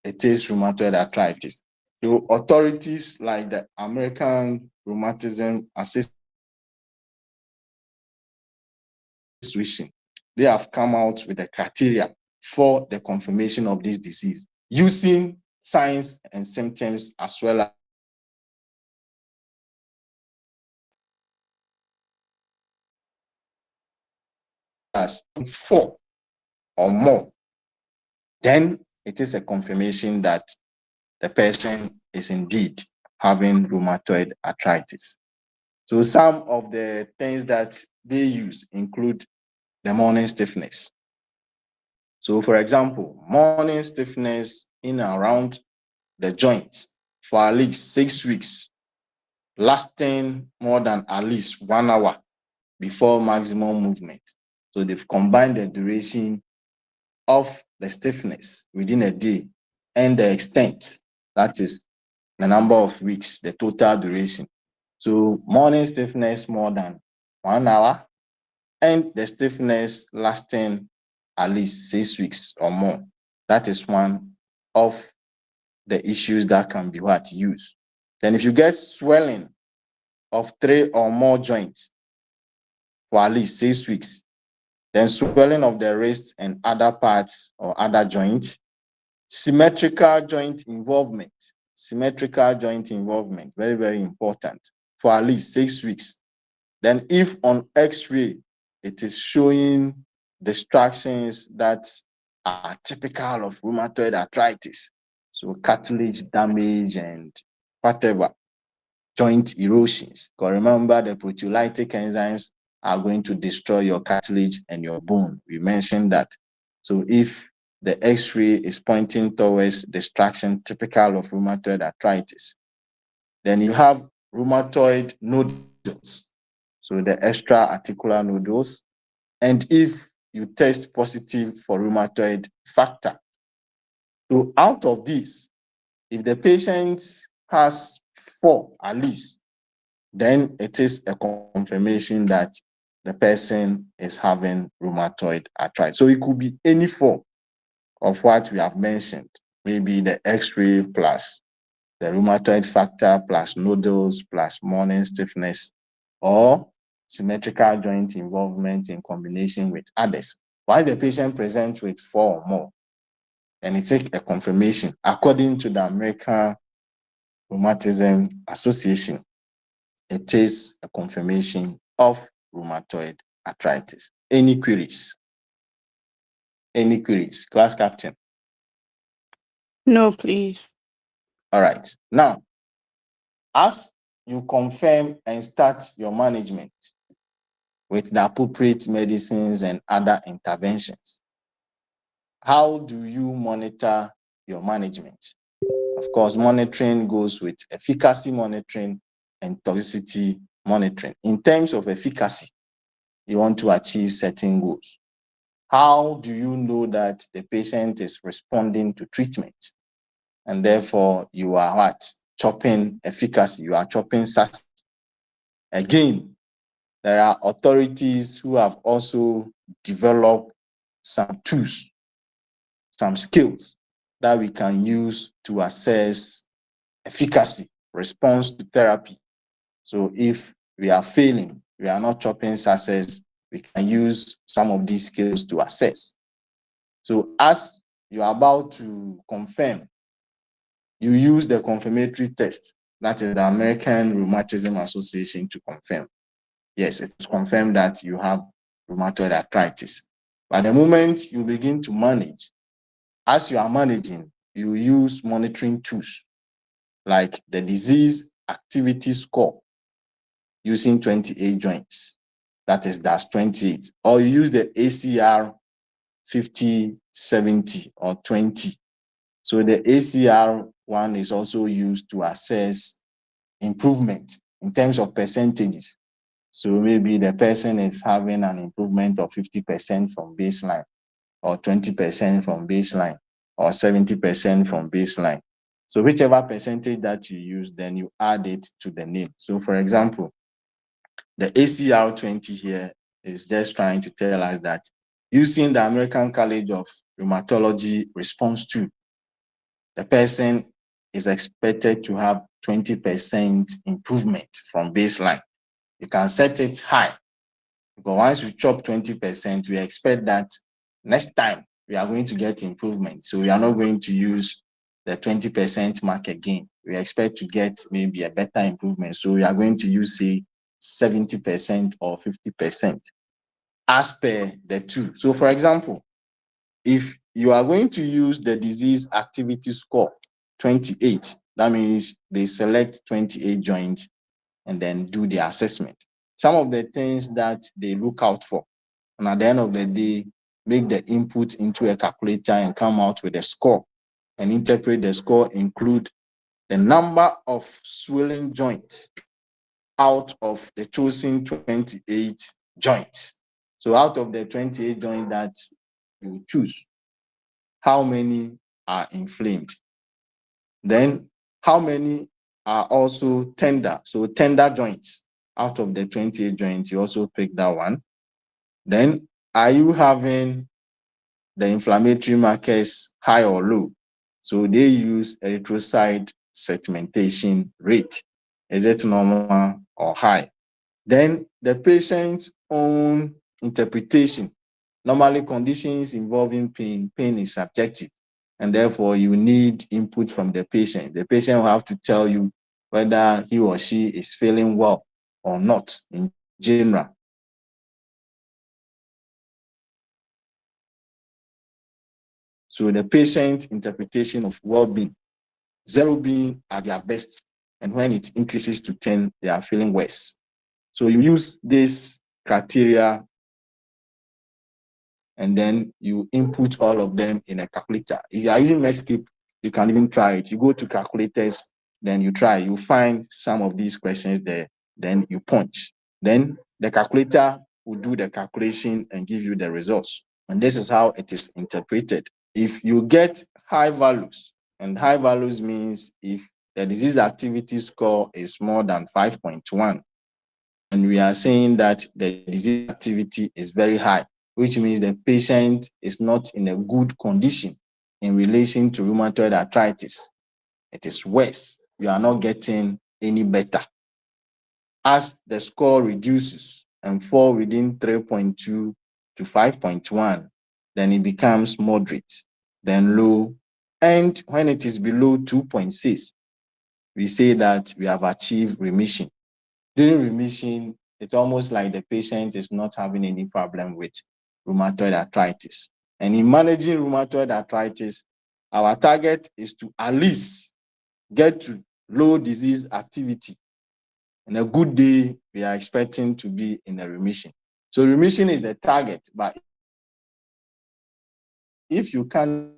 it is rheumatoid arthritis. So authorities like the American Rheumatism Association, they have come out with a criteria for the confirmation of this disease using signs and symptoms as well as 4 or more. Then it is a confirmation that the person is indeed having rheumatoid arthritis. So some of the things that they use include the morning stiffness. So for example, morning stiffness in and around the joint for at least 6 weeks, lasting more than at least 1 hour before maximum movement. So they've combined the duration of the stiffness within a day and the extent, that is the number of weeks, the total duration. So morning stiffness more than 1 hour and the stiffness lasting at least 6 weeks or more. That is one of the issues that can be used. Then if you get swelling of 3 or more joints for at least 6 weeks, then swelling of the wrist and other parts or other joints, symmetrical joint involvement, very, very important, for at least 6 weeks. Then if on X-ray, it is showing distractions that are typical of rheumatoid arthritis, so cartilage damage and whatever, joint erosions. Because remember, the proteolytic enzymes are going to destroy your cartilage and your bone. We mentioned that. So if the X-ray is pointing towards distraction typical of rheumatoid arthritis, then you have rheumatoid nodules, so the extra articular nodules. And if you test positive for rheumatoid factor, so out of this, if the patient has 4 at least, then it is a confirmation that the person is having rheumatoid arthritis. So it could be any 4 of what we have mentioned, maybe the X-ray plus the rheumatoid factor plus nodules plus morning stiffness, or symmetrical joint involvement in combination with others. Why the patient presents with 4 or more, and it's a confirmation according to the American Rheumatism Association. It is a confirmation of rheumatoid arthritis. Any queries? Any queries? Class captain.
No, please.
All right. Now, as you confirm and start your management with the appropriate medicines and other interventions, how do you monitor your management? Of course, monitoring goes with efficacy monitoring and toxicity monitoring. In terms of efficacy, you want to achieve certain goals. How do you know that the patient is responding to treatment? And therefore, you are what? Chopping efficacy. You are chopping success. Again, there are authorities who have also developed some tools, some skills that we can use to assess efficacy, response to therapy. So if we are failing, we are not chopping success, we can use some of these skills to assess. So as you are about to confirm, you use the confirmatory test, that is the American Rheumatism Association, to confirm. Yes, it's confirmed that you have rheumatoid arthritis. But the moment you begin to manage, as you are managing, you use monitoring tools like the disease activity score using 28 joints, that is DAS28, or you use the ACR 50, 70, or 20. So the ACR one is also used to assess improvement in terms of percentages. So maybe the person is having an improvement of 50% from baseline, or 20% from baseline, or 70% from baseline. So whichever percentage that you use, then you add it to the name. So for example, the ACR 20 here is just trying to tell us that using the American College of Rheumatology response tool, the person is expected to have 20% improvement from baseline. You can set it high, because once you chop 20%, we expect that next time we are going to get improvement. So we are not going to use the 20% mark again. We expect to get maybe a better improvement. So we are going to use, say, 70% or 50% as per the two. So for example, if you are going to use the disease activity score 28, that means they select 28 joints and then do the assessment. Some of the things that they look out for, and at the end of the day, make the input into a calculator and come out with a score and interpret the score, include the number of swelling joints out of the chosen 28 joints. So out of the 28 joints that you choose, how many are inflamed? Then how many are also tender? So tender joints. Out of the 28 joints, you also pick that one. Then are you having the inflammatory markers high or low? So they use erythrocyte segmentation rate. Is it normal or high? Then the patient's own interpretation. Normally conditions involving pain is subjective, and therefore you need input from the patient. The patient will have to tell you whether he or she is feeling well or not in general. So the patient interpretation of well-being, 0 being at their best, and when it increases to 10, they are feeling worse. So you use this criteria and then you input all of them in a calculator. If you are using Medscape, you can even try it. You go to calculators, then you try. You find some of these questions there, then you punch. Then the calculator will do the calculation and give you the results. And this is how it is interpreted. If you get high values, and high values means if the disease activity score is more than 5.1, and we are saying that the disease activity is very high, which means the patient is not in a good condition in relation to rheumatoid arthritis. It is worse. You are not getting any better. As the score reduces and fall within 3.2 to 5.1, then it becomes moderate, then low. And when it is below 2.6, we say that we have achieved remission. During remission, it's almost like the patient is not having any problem with rheumatoid arthritis. And in managing rheumatoid arthritis, our target is to at least get to low disease activity. In a good day, we are expecting to be in a remission. So remission is the target, but if you can't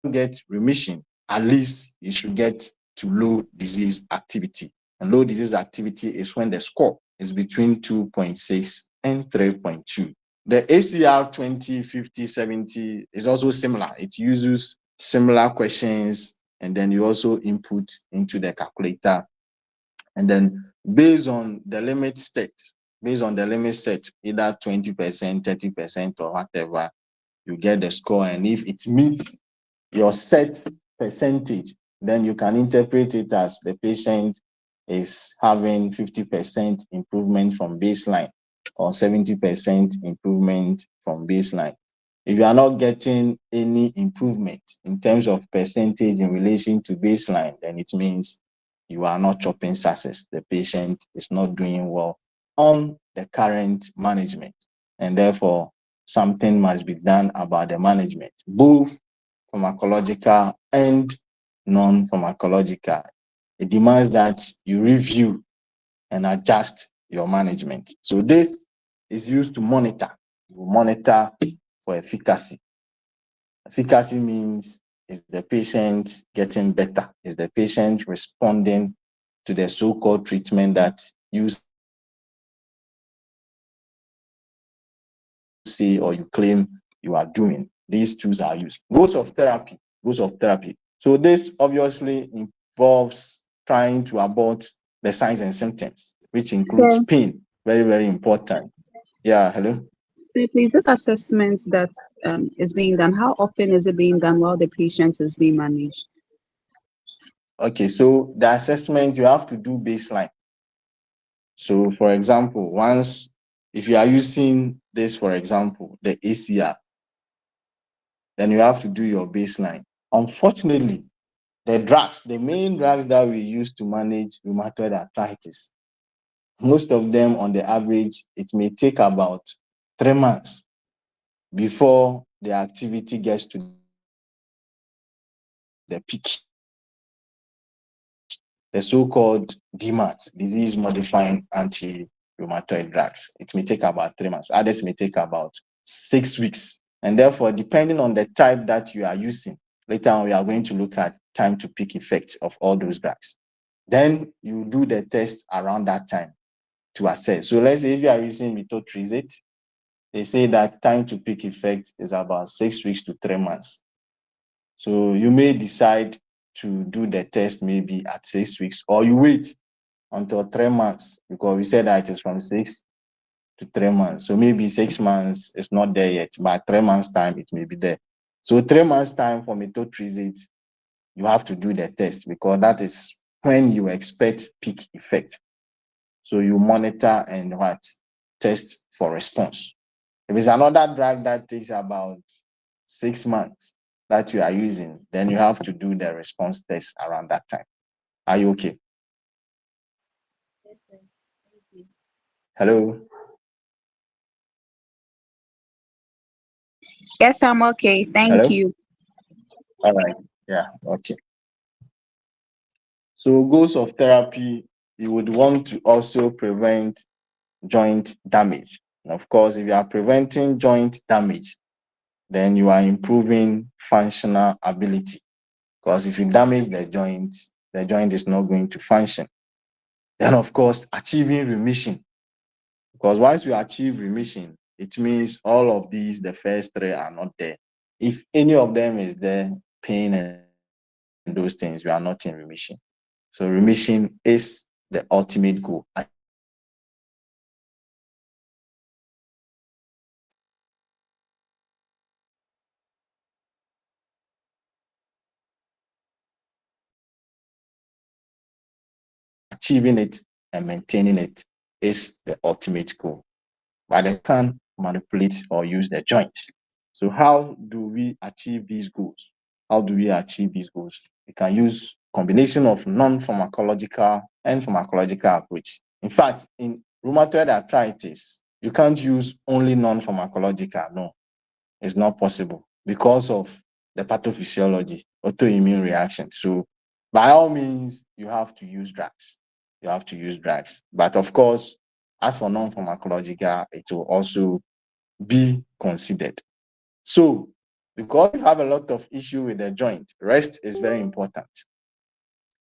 get remission, at least you should get to low disease activity. And low disease activity is when the score is between 2.6 and 3.2. The ACR 20, 50, 70 is also similar. It uses similar questions, and then you also input into the calculator. And then based on the limit set, either 20%, 30%, or whatever, you get the score. And if it meets your set percentage, then you can interpret it as the patient is having 50% improvement from baseline or 70% improvement from baseline. If you are not getting any improvement in terms of percentage in relation to baseline, then it means you are not chopping success. The patient is not doing well on the current management, and therefore something must be done about the management, both pharmacological and non-pharmacological. It demands that you review and adjust your management. So this is used to monitor. You monitor for efficacy. Efficacy means, is the patient getting better? Is the patient responding to the so-called treatment that you say or you claim you are doing? These tools are used. Goals of therapy. So this obviously involves trying to abort the signs and symptoms, which includes
So,
pain. Very, very important. Yeah, hello?
so please, this assessment that is being done, how often is it being done while the patient is being managed?
Okay, so the assessment, you have to do baseline. So for example, if you are using this, for example, the ACR, then you have to do your baseline. Unfortunately, the main drugs that we use to manage rheumatoid arthritis, most of them on the average, it may take about 3 months before the activity gets to the peak. The so-called DMARDs, disease-modifying anti-rheumatoid drugs. It may take about 3 months. Others may take about 6 weeks. And therefore, depending on the type that you are using, later on we are going to look at time to peak effect of all those drugs. Then you do the test around that time to assess. So let's say if you are using methotrexate, they say that time to peak effect is about 6 weeks to 3 months. So you may decide to do the test maybe at 6 weeks, or you wait until 3 months, because we said that it is from 6 to 3 months. So maybe 6 months is not there yet, but 3 months time it may be there. So 3 months time for methotrexate, you have to do the test, because that is when you expect peak effect. So you monitor and test for response. If it's another drug that takes about 6 months that you are using, then you have to do the response test around that time. Are you okay? Hello?
Yes, I'm okay. Thank
Hello?
you.
All right. Yeah, okay. So goals of therapy, you would want to also prevent joint damage. And of course, if you are preventing joint damage, then you are improving functional ability. Because if you damage the joint is not going to function. Then of course, achieving remission. Because once you achieve remission, it means all of these, the first 3 are not there. If any of them is there, pain and those things, you are not in remission. So remission is the ultimate goal. Achieving it and maintaining it is the ultimate goal. But they can manipulate or use the joint. So how do we achieve these goals? We can use combination of non-pharmacological and pharmacological approach. In fact, in rheumatoid arthritis, you can't use only non-pharmacological. No, it's not possible because of the pathophysiology, autoimmune reaction. So by all means, you have to use drugs. But of course, as for non-pharmacological, it will also be considered. So because you have a lot of issue with the joint, rest is very important.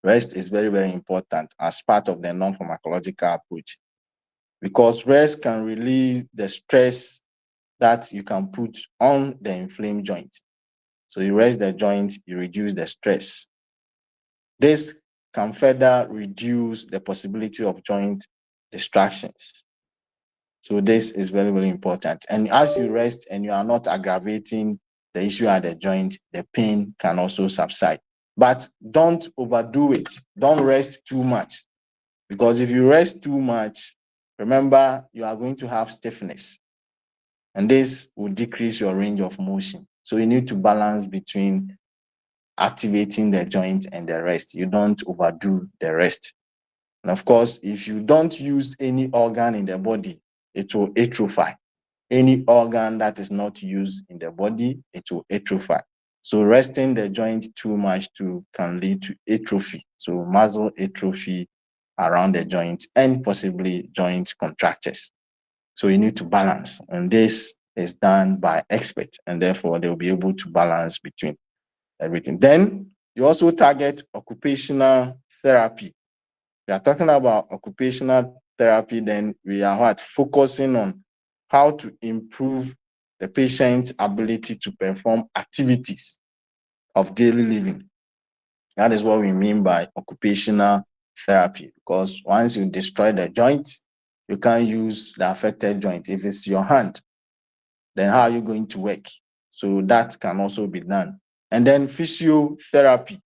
Rest is very, very important as part of the non-pharmacological approach, because rest can relieve the stress that you can put on the inflamed joint. So you rest the joint, you reduce the stress. This can further reduce the possibility of joint distractions. So this is very, very important. And as you rest and you are not aggravating the issue at the joint, the pain can also subside. But don't overdo it. Don't rest too much. Because if you rest too much, remember, you are going to have stiffness. And this will decrease your range of motion. So you need to balance between activating the joint and the rest. You don't overdo the rest. And of course, if you don't use any organ in the body, it will atrophy. Any organ that is not used in the body, it will atrophy. So resting the joint too much can lead to atrophy. So muscle atrophy around the joint and possibly joint contractures. So you need to balance. And this is done by experts, and therefore they'll be able to balance between everything. Then you also target occupational therapy. We are talking about occupational therapy, then we are focusing on how to improve the patient's ability to perform activities of daily living. That is what we mean by occupational therapy, because once you destroy the joint, you can't use the affected joint. If it's your hand, then how are you going to work? So that can also be done. And then physiotherapy.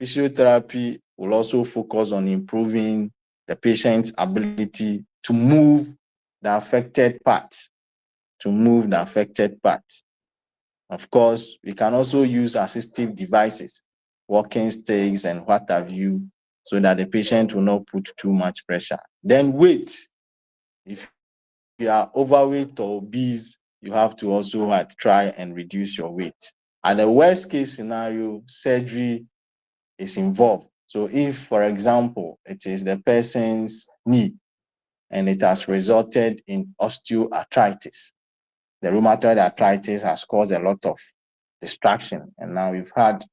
Physiotherapy will also focus on improving the patient's ability to move the affected parts. Of course, we can also use assistive devices, walking sticks and what have you, so that the patient will not put too much pressure. Then weight. If you are overweight or obese, you have to also try and reduce your weight. And the worst case scenario, surgery is involved. So if, for example, it is the person's knee and it has resulted in osteoarthritis, the rheumatoid arthritis has caused a lot of distraction, and now we've had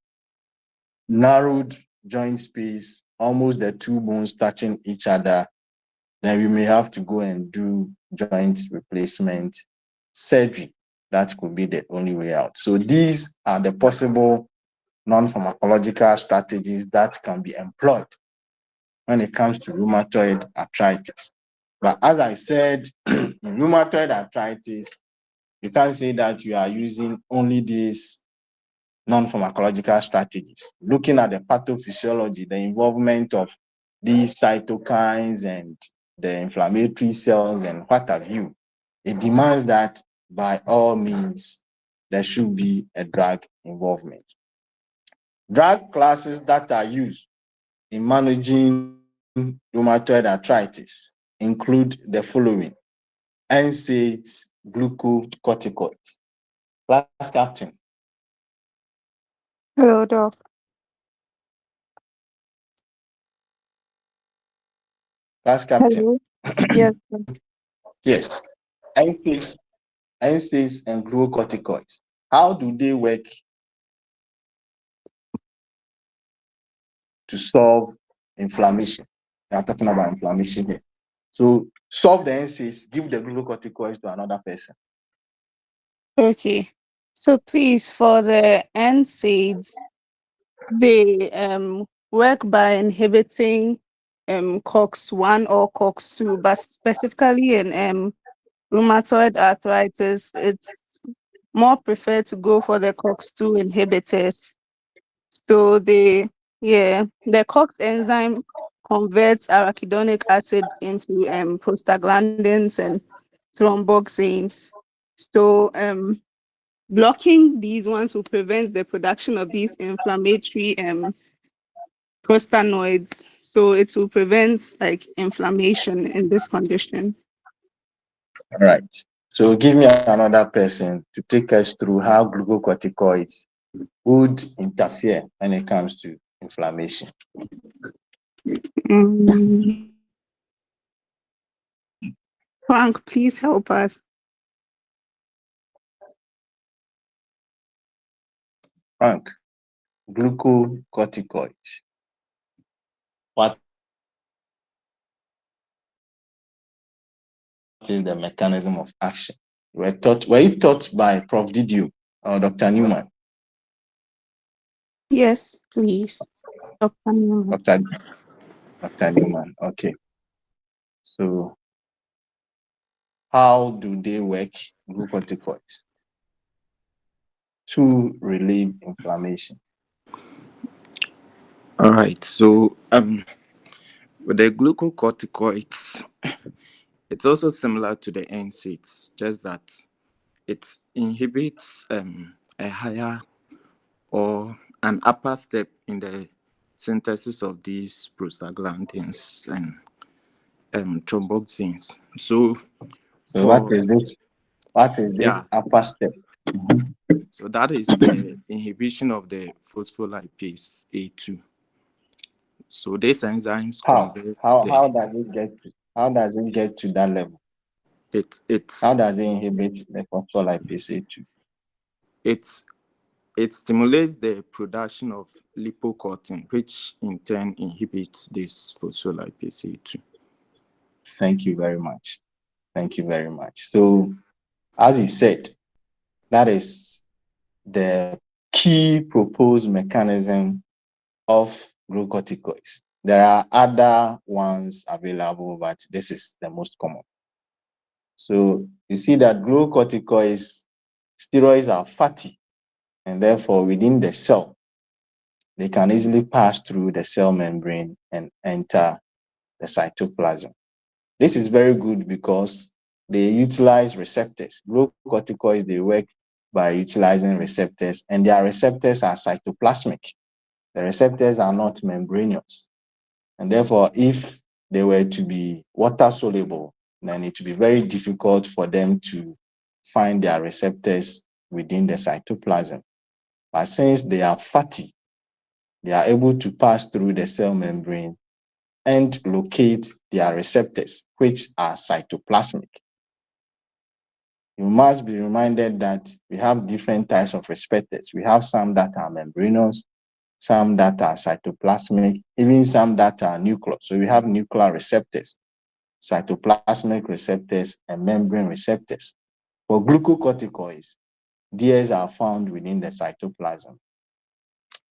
narrowed joint space, almost the two bones touching each other, then we may have to go and do joint replacement surgery. That could be the only way out. So these are the possible non-pharmacological strategies that can be employed when it comes to rheumatoid arthritis. But as I said, in rheumatoid arthritis, you can't say that you are using only these non-pharmacological strategies. Looking at the pathophysiology, the involvement of these cytokines and the inflammatory cells and what have you, it demands that by all means, there should be a drug involvement. Drug classes that are used in managing rheumatoid arthritis include the following: NSAIDs, glucocorticoids. Class captain.
Hello, Doc.
Class captain.
Hello. Yes. Sir.
Yes. NSAIDs and glucocorticoids. How do they work to solve inflammation? We are talking about inflammation here. So solve the NSAIDs, give the glucocorticoids to another person.
Okay. So please, for the NSAIDs, they work by inhibiting COX-1 or COX-2, but specifically in rheumatoid arthritis, it's more preferred to go for the COX-2 inhibitors. So the COX enzyme converts arachidonic acid into prostaglandins and thromboxanes. So blocking these ones will prevent the production of these inflammatory prostanoids. So it will prevent like inflammation in this condition.
All right. So give me another person to take us through how glucocorticoids would interfere when it comes to inflammation.
Frank, please help us.
Frank, glucocorticoids. What is the mechanism of action? Were you taught by Prof. Didio or Dr. Newman?
Yes, please. Dr. Newman.
Dr. Newman, okay. So how do they work, glucocorticoids? to relieve inflammation?
All right. So with the glucocorticoids, it's also similar to the NSAIDs, just that it inhibits a higher or an upper step in the synthesis of these prostaglandins and thromboxanes. So
So what is this? What is
yeah,
this upper step?
so that is the inhibition of the phospholipase A2. So these enzymes convert
How does it get to that level? How does it inhibit the phospholipase A2?
It stimulates the production of lipocortin, which in turn inhibits this phospholipase A2.
Thank you very much. Thank you very much. So, as he said, that is the key proposed mechanism of glucocorticoids. There are other ones available, but this is the most common. So you see that glucocorticoids, steroids are fatty, and therefore within the cell, they can easily pass through the cell membrane and enter the cytoplasm. This is very good because they utilize receptors. Glucocorticoids, they work by utilizing receptors, and their receptors are cytoplasmic. The receptors are not membranous. And therefore, if they were to be water soluble, then it would be very difficult for them to find their receptors within the cytoplasm. But since they are fatty, they are able to pass through the cell membrane and locate their receptors, which are cytoplasmic. You must be reminded that we have different types of receptors. We have some that are membranous, some that are cytoplasmic, even some that are nuclear. So we have nuclear receptors, cytoplasmic receptors, and membrane receptors. For glucocorticoids, these are found within the cytoplasm.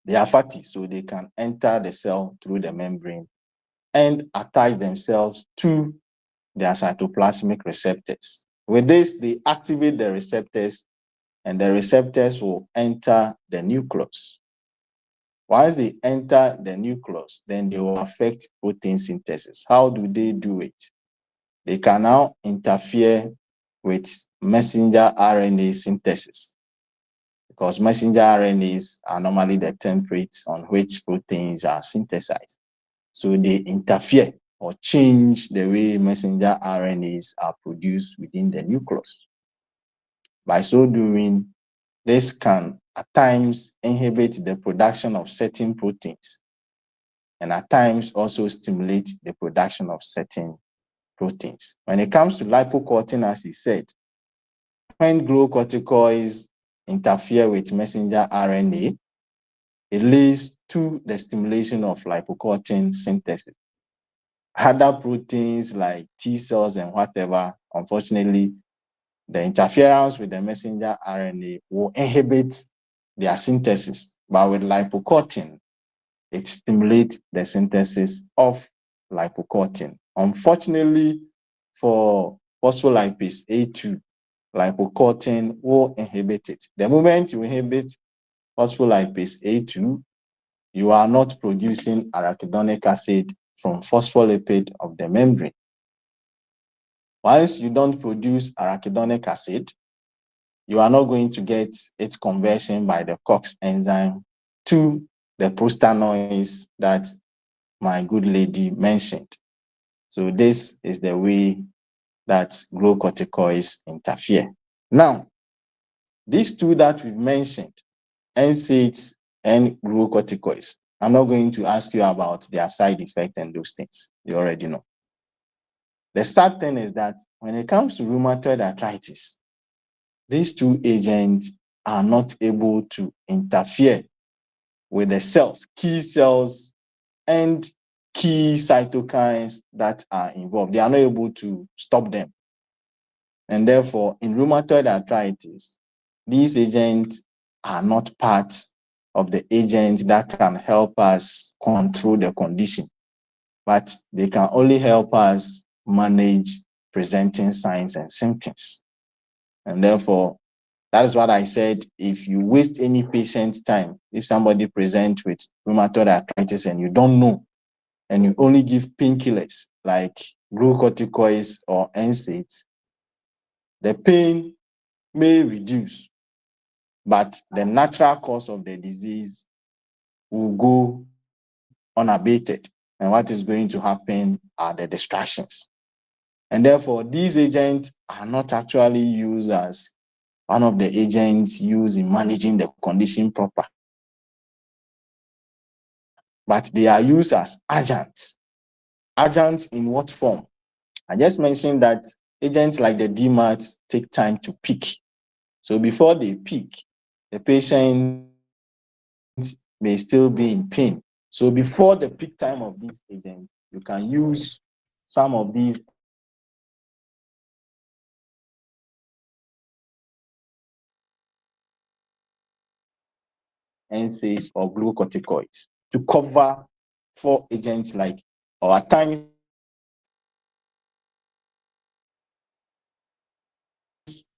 They are fatty, so they can enter the cell through the membrane and attach themselves to their cytoplasmic receptors. With this, they activate the receptors, and the receptors will enter the nucleus. Once they enter the nucleus, then they will affect protein synthesis. How do they do it? They can now interfere with messenger RNA synthesis, because messenger RNAs are normally the templates on which proteins are synthesized. So they interfere or change the way messenger RNAs are produced within the nucleus. By so doing, this can at times inhibit the production of certain proteins, and at times also stimulate the production of certain proteins. When it comes to lipocortin, as he said, when glucocorticoids interfere with messenger RNA, it leads to the stimulation of lipocortin synthesis. Other proteins like T cells and whatever, unfortunately, the interference with the messenger RNA will inhibit their synthesis. But with lipocortin, it stimulates the synthesis of lipocortin. Unfortunately, for phospholipase A2, lipocortin will inhibit it. The moment you inhibit phospholipase A2, you are not producing arachidonic acid from phospholipid of the membrane. Once you don't produce arachidonic acid, you are not going to get its conversion by the COX enzyme to the prostanoids that my good lady mentioned. So this is the way that glucocorticoids interfere. Now, these two that we've mentioned, NSAIDs and glucocorticoids, I'm not going to ask you about their side effects and those things. You already know. The sad thing is that when it comes to rheumatoid arthritis, these two agents are not able to interfere with the cells, key cells, and key cytokines that are involved. They are not able to stop them. And therefore, in rheumatoid arthritis, these agents are not part of the agents that can help us control the condition, but they can only help us manage presenting signs and symptoms. And therefore, That is what I said. If you waste any patient's time, if somebody presents with rheumatoid arthritis and you don't know, and you only give painkillers like glucocorticoids or NSAIDs, the pain may reduce, but the natural cause of the disease will go unabated. And what is going to happen are the distractions. And therefore, these agents are not actually used as one of the agents used in managing the condition proper, but they are used as adjuncts. Adjuncts in what form? I just mentioned that agents like the DMARDs take time to peak. So before they peak, the patient may still be in pain. So before the peak time of these agents, you can use some of these NSAIDs or glucocorticoids to cover for agents like, or at times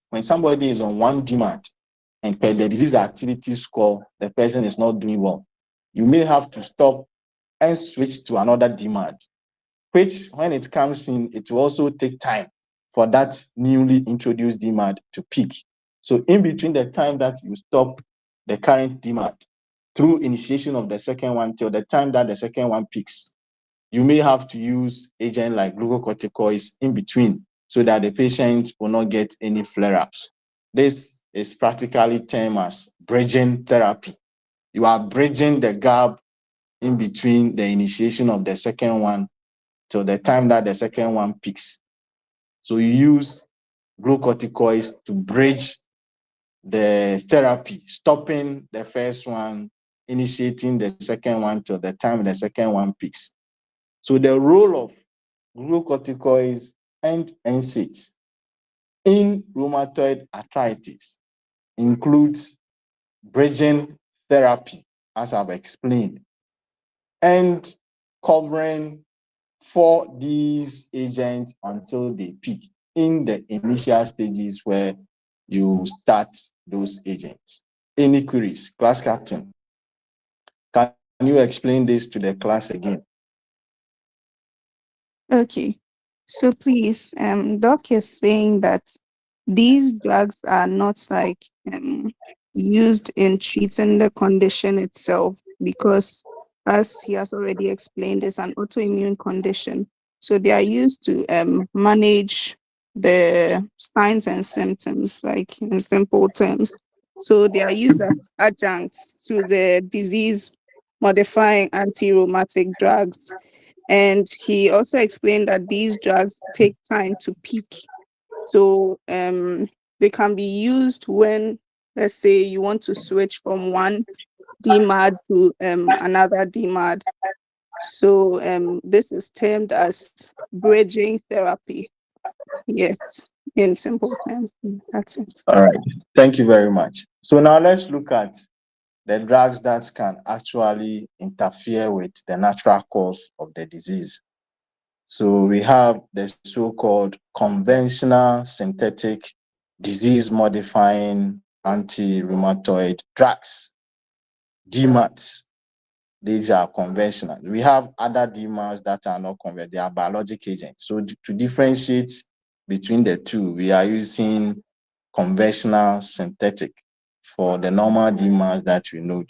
when somebody is on one DMARD and per the disease activity score, the person is not doing well, you may have to stop and switch to another DMARD, which when it comes in, it will also take time for that newly introduced DMARD to peak. So in between the time that you stop the current DMARD through initiation of the second one till the time that the second one peaks, you may have to use agents like glucocorticoids in between so that the patient will not get any flare-ups. This is practically termed as bridging therapy. You are bridging the gap in between the initiation of the second one till the time that the second one peaks. So you use glucocorticoids to bridge the therapy, stopping the first one, initiating the second one till the time the second one peaks. So the role of glucocorticoids and NSAIDs in rheumatoid arthritis includes bridging therapy, as I've explained, and covering for these agents until they peak in the initial stages where you start those agents. Any queries? Class captain, can you explain this to the class again?
Okay. So please, Doc is saying that these drugs are not like used in treating the condition itself because, as he has already explained, it's an autoimmune condition. So they are used to manage the signs and symptoms, like in simple terms. So they are used as adjuncts to the disease-modifying anti-rheumatic drugs. And he also explained that these drugs take time to peak. So they can be used when, let's say, you want to switch from one DMARD to another DMARD. So this is termed as bridging therapy. Yes, in simple terms. That's it.
All right, thank you very much. So now let's look at the drugs that can actually interfere with the natural cause of the disease. So we have the so-called conventional synthetic disease-modifying anti-rheumatoid drugs, DMARDs. These are conventional. We have other DMARDs that are not conventional. They are biologic agents. So to differentiate between the two, we are using conventional synthetic for the normal DMARDs that we know.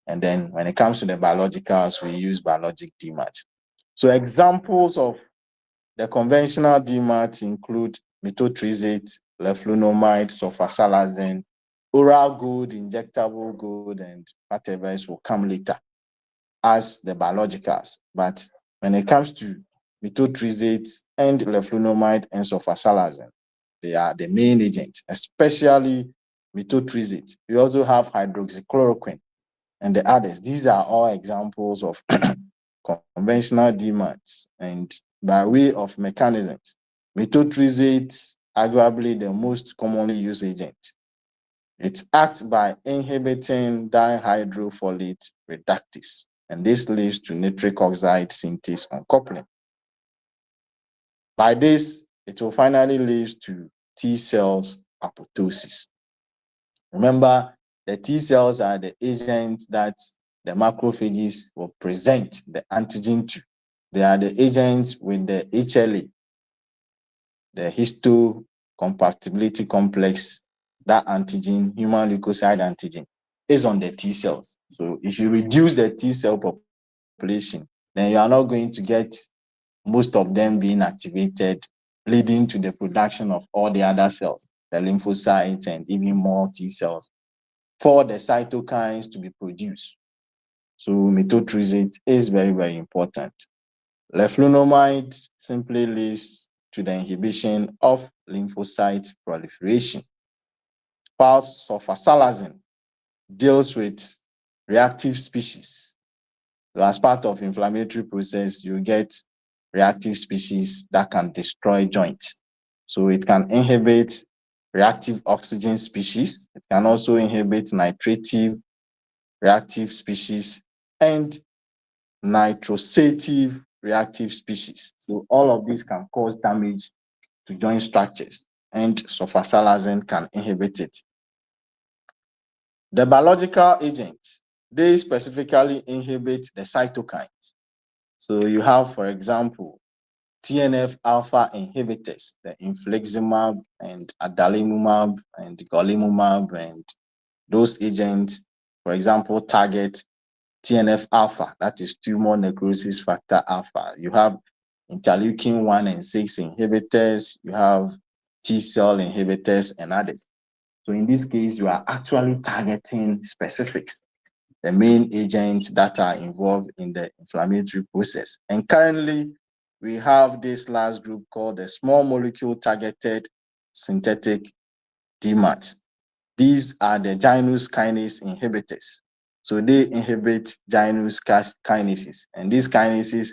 And then when it comes to the biologicals, we use biologic DMARDs. So examples of the conventional DMARDs include methotrexate, leflunomide, sulfasalazine, oral gold, injectable gold, and whatever else will come later as the biologicals. But when it comes to methotrexate and leflunomide and sulfasalazine, they are the main agents, especially methotrexate. We also have hydroxychloroquine and the others. These are all examples of conventional DMARDs. And by way of mechanisms, methotrexate arguably the most commonly used agent. It acts by inhibiting dihydrofolate reductase, and this leads to nitric oxide synthase uncoupling. By this, it will finally lead to T cells apoptosis. Remember, the T cells are the agents that the macrophages will present the antigen to. They are the agents with the HLA, the histocompatibility complex. That antigen, human leukocyte antigen, is on the T cells. So if you reduce the T cell population, then you are not going to get most of them being activated, leading to the production of all the other cells, the lymphocytes and even more T cells, for the cytokines to be produced. So methotrexate is very, very important. Leflunomide simply leads to the inhibition of lymphocyte proliferation. While sulfasalazine deals with reactive species. So as part of inflammatory process, you get reactive species that can destroy joints. So it can inhibit reactive oxygen species. It can also inhibit nitrative reactive species and nitrosative reactive species. So all of these can cause damage to joint structures, and sulfasalazine can inhibit it. The biological agents, they specifically inhibit the cytokines. So you have, for example, TNF alpha inhibitors, the infliximab and adalimumab and golimumab, and those agents, for example, target TNF alpha, that is tumor necrosis factor alpha. You have interleukin 1 and 6 inhibitors, you have T cell inhibitors and others. So in this case, you are actually targeting specifics, the main agents that are involved in the inflammatory process. And currently, we have this last group called the small molecule targeted synthetic DMARDs. These are the Janus kinase inhibitors. So they inhibit Janus kinases, and these kinases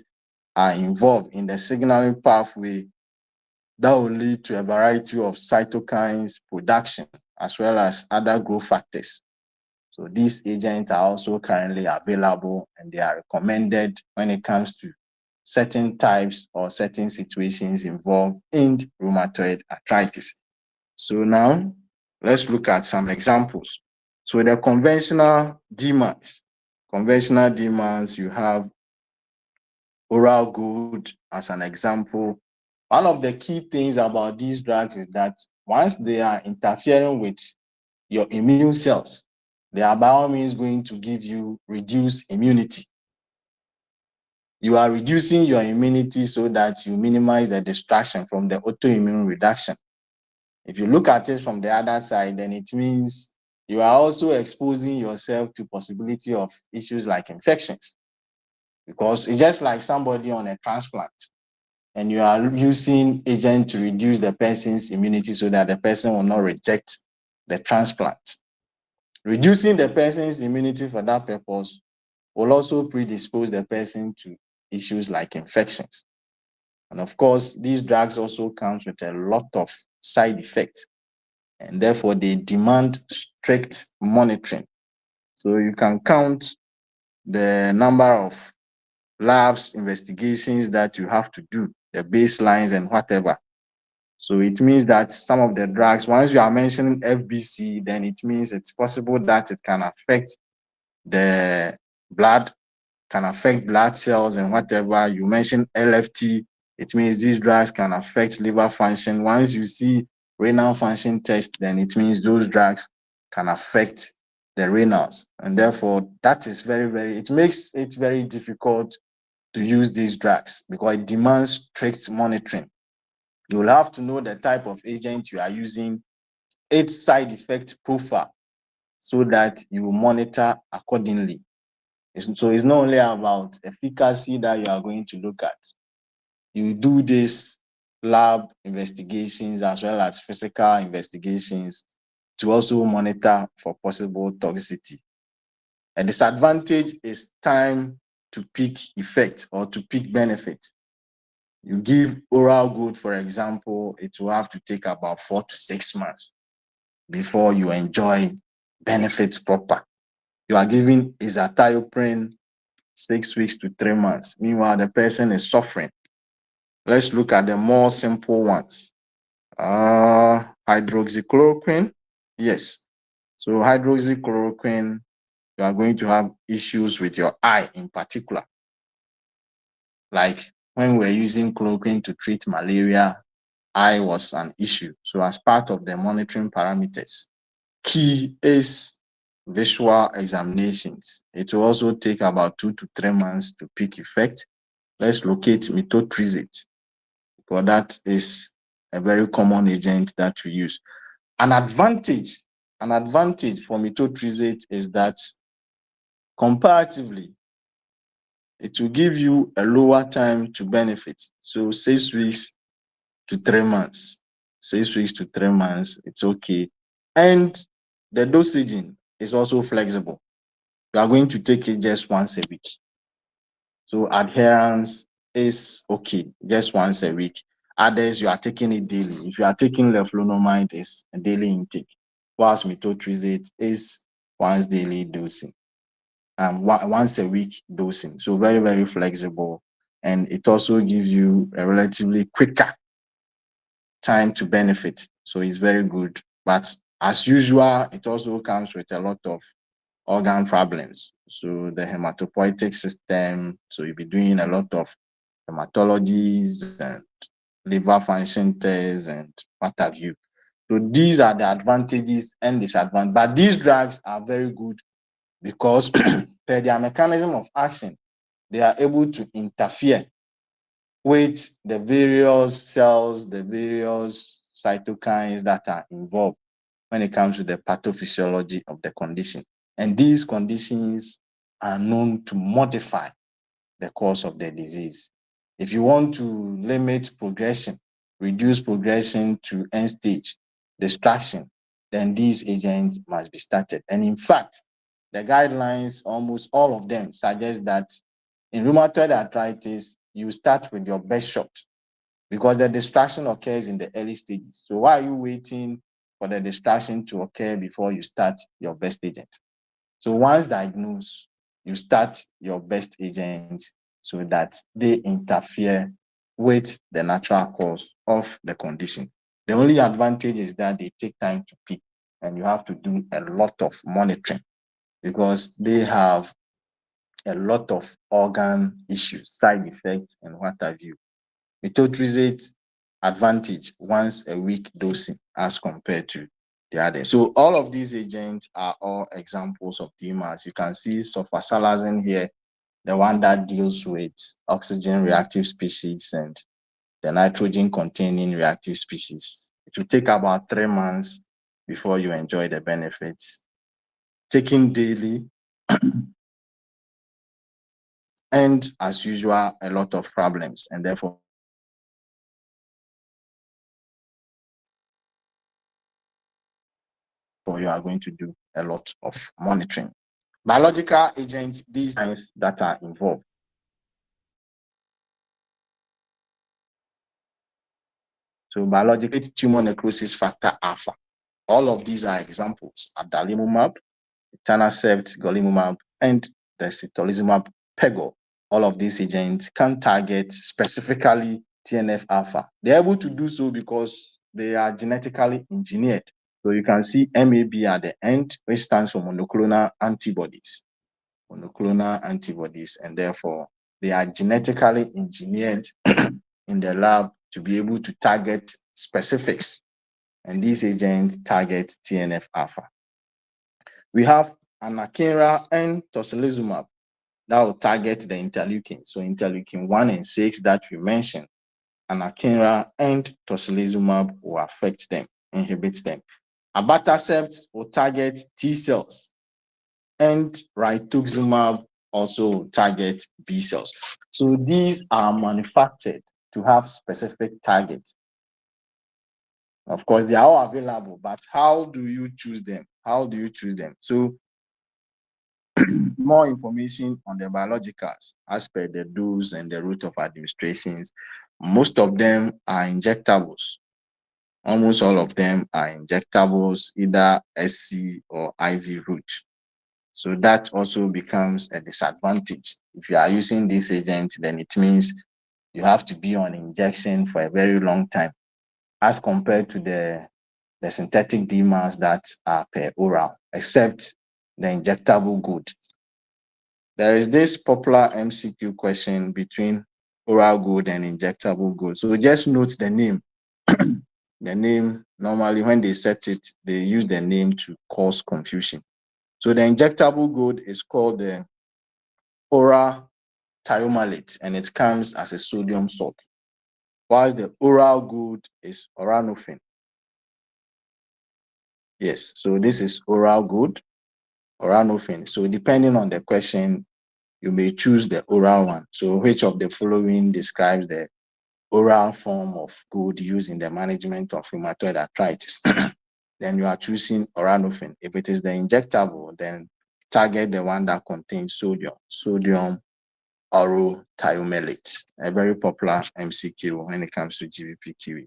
are involved in the signaling pathway that will lead to a variety of cytokines production as well as other growth factors. So these agents are also currently available, and they are recommended when it comes to certain types or certain situations involved in rheumatoid arthritis. So now let's look at some examples. So the conventional DMARDs, you have oral good as an example. One of the key things about these drugs is that once they are interfering with your immune cells, they are by all means going to give you reduced immunity. You are reducing your immunity so that you minimize the distraction from the autoimmune reduction. If you look at it from the other side, then it means you are also exposing yourself to possibility of issues like infections, because it's just like somebody on a transplant and you are using agent to reduce the person's immunity so that the person will not reject the transplant. Reducing the person's immunity for that purpose will also predispose the person to issues like infections. And of course, these drugs also comes with a lot of side effects, and therefore they demand strict monitoring. So you can count the number of labs, investigations that you have to do, the baselines and whatever. So it means that some of the drugs, once you are mentioning FBC, then it means it's possible that it can affect the blood, can affect blood cells and whatever. You mentioned LFT, it means these drugs can affect liver function. Once you see renal function test, then it means those drugs can affect the renals. And therefore, that is it makes it very difficult to use these drugs because it demands strict monitoring. You'll have to know the type of agent you are using, its side effect profile, so that you will monitor accordingly. So it's not only about efficacy that you are going to look at. You do this lab investigations as well as physical investigations to also monitor for possible toxicity. A disadvantage is time to peak effect or to peak benefit. You give oral good, for example, it will have to take about 4 to 6 months before you enjoy benefits proper. You are giving azathioprine 6 weeks to 3 months. Meanwhile, the person is suffering. Let's look at the more simple ones. Hydroxychloroquine, yes. So hydroxychloroquine, you are going to have issues with your eye in particular. Like when we're using chloroquine to treat malaria, eye was an issue. So as part of the monitoring parameters, key is visual examinations. It will also take about 2 to 3 months to peak effect. Let's locate methotrexate, because that is a very common agent that we use. An advantage for methotrexate is that comparatively, it will give you a lower time to benefit. So 6 weeks to 3 months. 6 weeks to 3 months, it's okay. And the dosaging is also flexible. You are going to take it just once a week. So adherence is okay, just once a week. Others, you are taking it daily. If you are taking leflunomide, it's a daily intake. Whilst methotrexate is once daily dosing, once a week dosing. So very, very flexible. And it also gives you a relatively quicker time to benefit. So it's very good. But as usual, it also comes with a lot of organ problems. So the hematopoietic system, so you'll be doing a lot of hematologies and liver function tests and what have you. So these are the advantages and disadvantages. But these drugs are very good because per their mechanism of action, they are able to interfere with the various cells, the various cytokines that are involved when it comes to the pathophysiology of the condition. And these conditions are known to modify the course of the disease. If you want to limit progression, reduce progression to end stage destruction, then these agents must be started. And in fact, the guidelines, almost all of them, suggest that in rheumatoid arthritis, you start with your best shot because the destruction occurs in the early stages. So why are you waiting for the destruction to occur before you start your best agent? So once diagnosed, you start your best agents so that they interfere with the natural cause of the condition. The only advantage is that they take time to peak and you have to do a lot of monitoring because they have a lot of organ issues, side effects, and what have you. Methotrexate advantage once a week dosing as compared to the other. So all of these agents are all examples of DMARDs. You can see sulfasalazine here, the one that deals with oxygen reactive species and the nitrogen containing reactive species. It will take about 3 months before you enjoy the benefits. Taking daily, and as usual, a lot of problems, and therefore you are going to do a lot of monitoring. Biological agents, these things that are involved. So biological tumor necrosis factor alpha. All of these are examples. Adalimumab, etanercept, golimumab, and the certolizumab pegol. All of these agents can target specifically TNF alpha. They're able to do so because they are genetically engineered. So you can see MAB at the end, which stands for monoclonal antibodies. Monoclonal antibodies, and therefore they are genetically engineered in the lab to be able to target specifics. And these agents target TNF alpha. We have anakinra and tocilizumab that will target the interleukin. So interleukin 1 and 6 that we mentioned, anakinra and tocilizumab will affect them, inhibit them. Abatacept will target T cells, and rituximab also target B cells. So these are manufactured to have specific targets. Of course, they are all available, but how do you choose them? How do you choose them? So more information on the biologicals as per the dose and the route of administrations. Most of them are injectables. Almost all of them are injectables, either SC or IV route. So that also becomes a disadvantage. If you are using this agent, then it means you have to be on injection for a very long time as compared to the the synthetic DMARDs that are per oral, except the injectable good. There is this popular MCQ question between oral good and injectable good. So just note the name. The name, normally when they set it, they use the name to cause confusion. So the injectable good is called the oral thiomalate, and it comes as a sodium salt, while the oral good is Oranofin. Yes, so this is oral good, Oranofin. So depending on the question, you may choose the oral one. So which of the following describes the oral form of good used in the management of rheumatoid arthritis? Then you are choosing Oranofin. If it is the injectable, then target the one that contains sodium orothiomalate, a very popular MCQ when it comes to GBP-QE.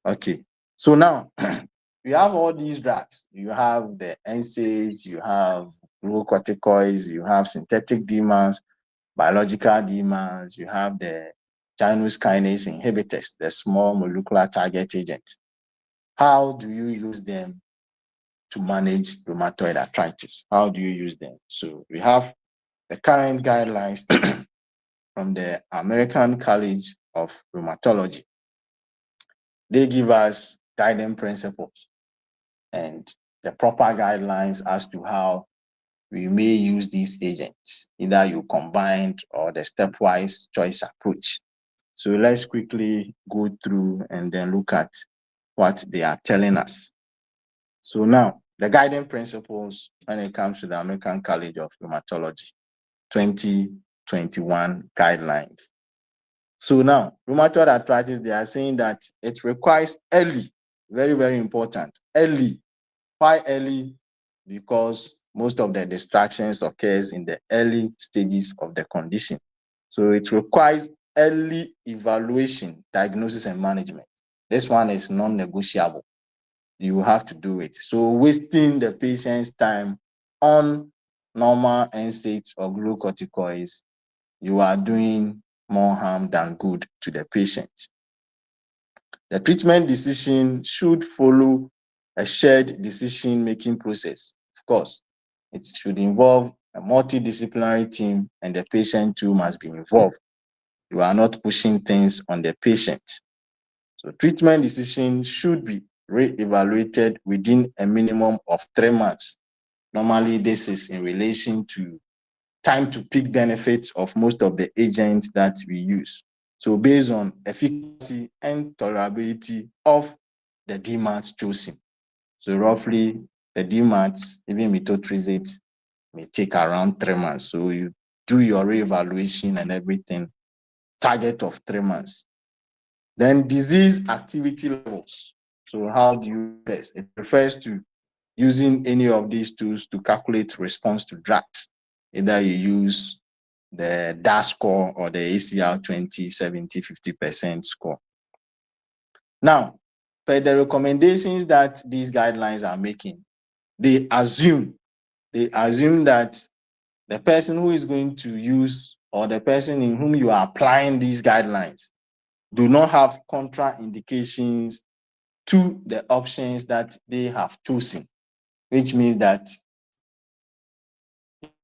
Okay, so now you have all these drugs. You have the NSAIDs, you have glucocorticoids, you have synthetic DMARDs, biological DMARDs, you have the Janus kinase inhibitors, the small molecular target agents. How do you use them to manage rheumatoid arthritis? How do you use them? So we have the current guidelines from the American College of Rheumatology. They give us guiding principles and the proper guidelines as to how we may use these agents. Either you combined or the stepwise choice approach. So let's quickly go through and then look at what they are telling us. So now, the guiding principles when it comes to the American College of Rheumatology 2021 guidelines. So now, rheumatoid arthritis, they are saying that it requires early, very, very important, early. Why early? Because most of the distractions occurs in the early stages of the condition. So it requires early evaluation, diagnosis, and management. This one is non-negotiable. You have to do it. So wasting the patient's time on normal NSAIDs or glucocorticoids, you are doing more harm than good to the patient. The treatment decision should follow a shared decision-making process. Of course, it should involve a multidisciplinary team, and the patient too must be involved. You are not pushing things on the patient. So treatment decision should be re-evaluated within a minimum of 3 months. Normally, this is in relation to time to peak benefits of most of the agents that we use. So based on efficacy and tolerability of the DMARDs chosen. So roughly the DMARDs, even methotrexate, may take around 3 months. So you do your re-evaluation and everything, target of 3 months. Then disease activity levels. So how do you test? It refers to using any of these tools to calculate response to drugs. Either you use the DAS score or the ACR 20, 70, 50% score. Now, per the recommendations that these guidelines are making, they assume that the person who is going to use or the person in whom you are applying these guidelines do not have contraindications to the options that they have chosen, which means that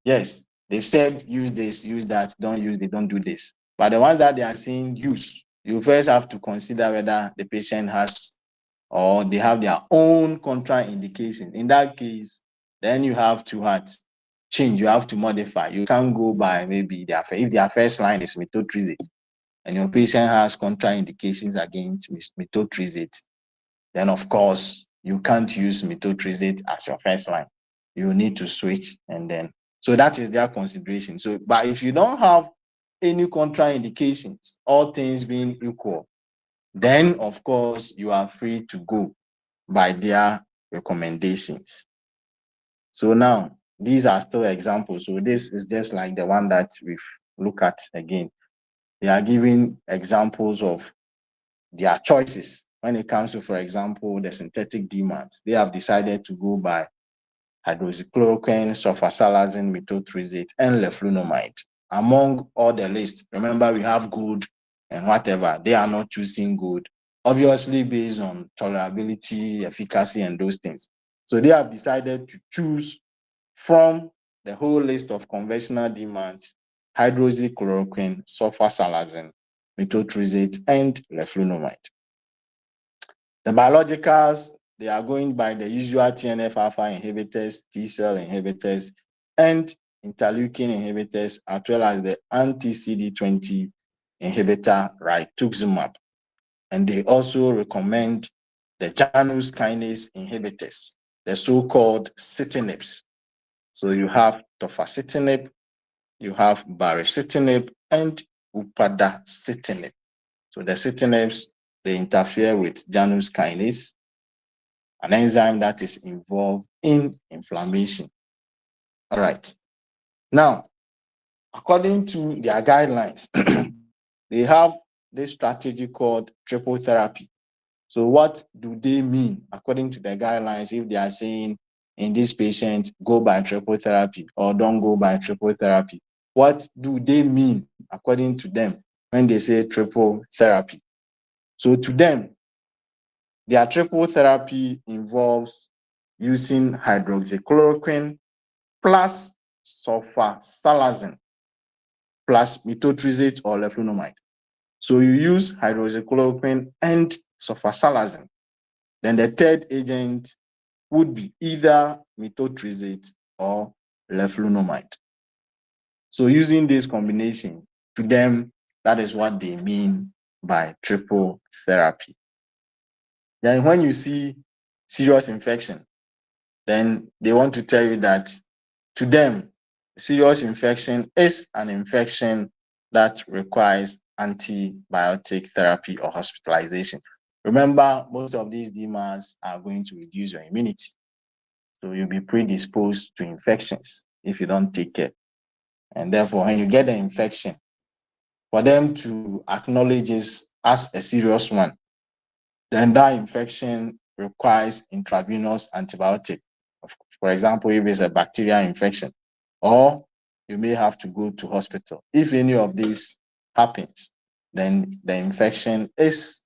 yes, they've said use this, use that, don't use it, don't do this. But the ones that they are saying use, you first have to consider whether the patient has or they have their own contraindication. In that case, then you have to change, you have to modify. You can't go by maybe if their first line is methotrexate and your patient has contraindications against methotrexate, then of course you can't use methotrexate as your first line. You need to switch, and then so that is their consideration. So, but if you don't have any contraindications, all things being equal, then of course you are free to go by their recommendations. So now these are still examples. So this is just like the one that we've looked at again. They are giving examples of their choices when it comes to, for example, the synthetic DMARDs. They have decided to go by hydroxychloroquine, sulfasalazine, methotrexate, and leflunomide. Among all the list, remember we have good and whatever. They are not choosing good. obviously based on tolerability, efficacy, and those things. So they have decided to choose from the whole list of conventional DMARDs, hydroxychloroquine, sulfasalazine, methotrexate, and leflunomide. The biologicals, they are going by the usual TNF-alpha inhibitors, T-cell inhibitors, and interleukin inhibitors, as well as the anti-CD20 inhibitor rituximab. And they also recommend the Janus kinase inhibitors, the so-called citinibs. So you have tofacitinib, you have baricitinib, and upadacitinib. So the citinibs, they interfere with Janus kinase, an enzyme that is involved in inflammation. All right. Now, according to their guidelines, they have this strategy called triple therapy. So what do they mean according to the guidelines if they are saying in this patient, go by triple therapy or don't go by triple therapy? What do they mean according to them when they say triple therapy? So to them, their triple therapy involves using hydroxychloroquine plus sulfasalazine plus methotrexate or leflunomide. So you use hydroxychloroquine and sulfasalazine. Then the third agent would be either methotrexate or leflunomide. So using this combination, to them, that is what they mean by triple therapy. Then when you see serious infection, then they want to tell you that to them, serious infection is an infection that requires antibiotic therapy or hospitalization. Remember, most of these DMARDs are going to reduce your immunity. So you'll be predisposed to infections if you don't take care. And therefore, when you get the infection, for them to acknowledge it as a serious one, then that infection requires intravenous antibiotic. For example, if it's a bacterial infection, or you may have to go to hospital. If any of this happens, then the infection is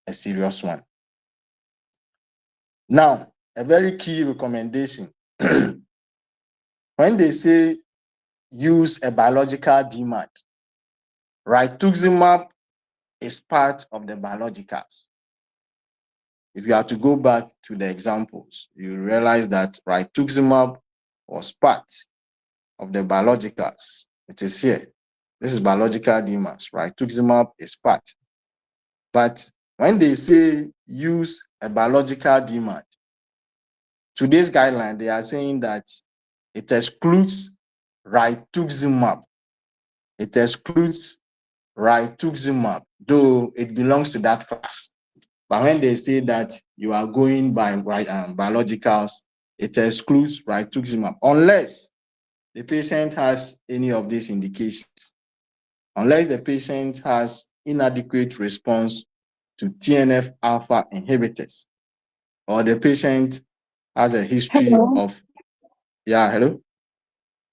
a serious one. Now, a very key recommendation, when they say use a biological DMARD, rituximab is part of the biologicals. If you have to go back to the examples, you realize that rituximab was part of the biologicals. It is here. This is biological DMARDs. Rituximab is part. But when they say use a biological DMARD, today's guideline, they are saying that it excludes rituximab. It excludes rituximab, though it belongs to that class. But when they say that you are going by biologicals, it excludes rituximab, unless the patient has any of these indications. Unless the patient has inadequate response to TNF-alpha inhibitors, or the patient has a history of, hello?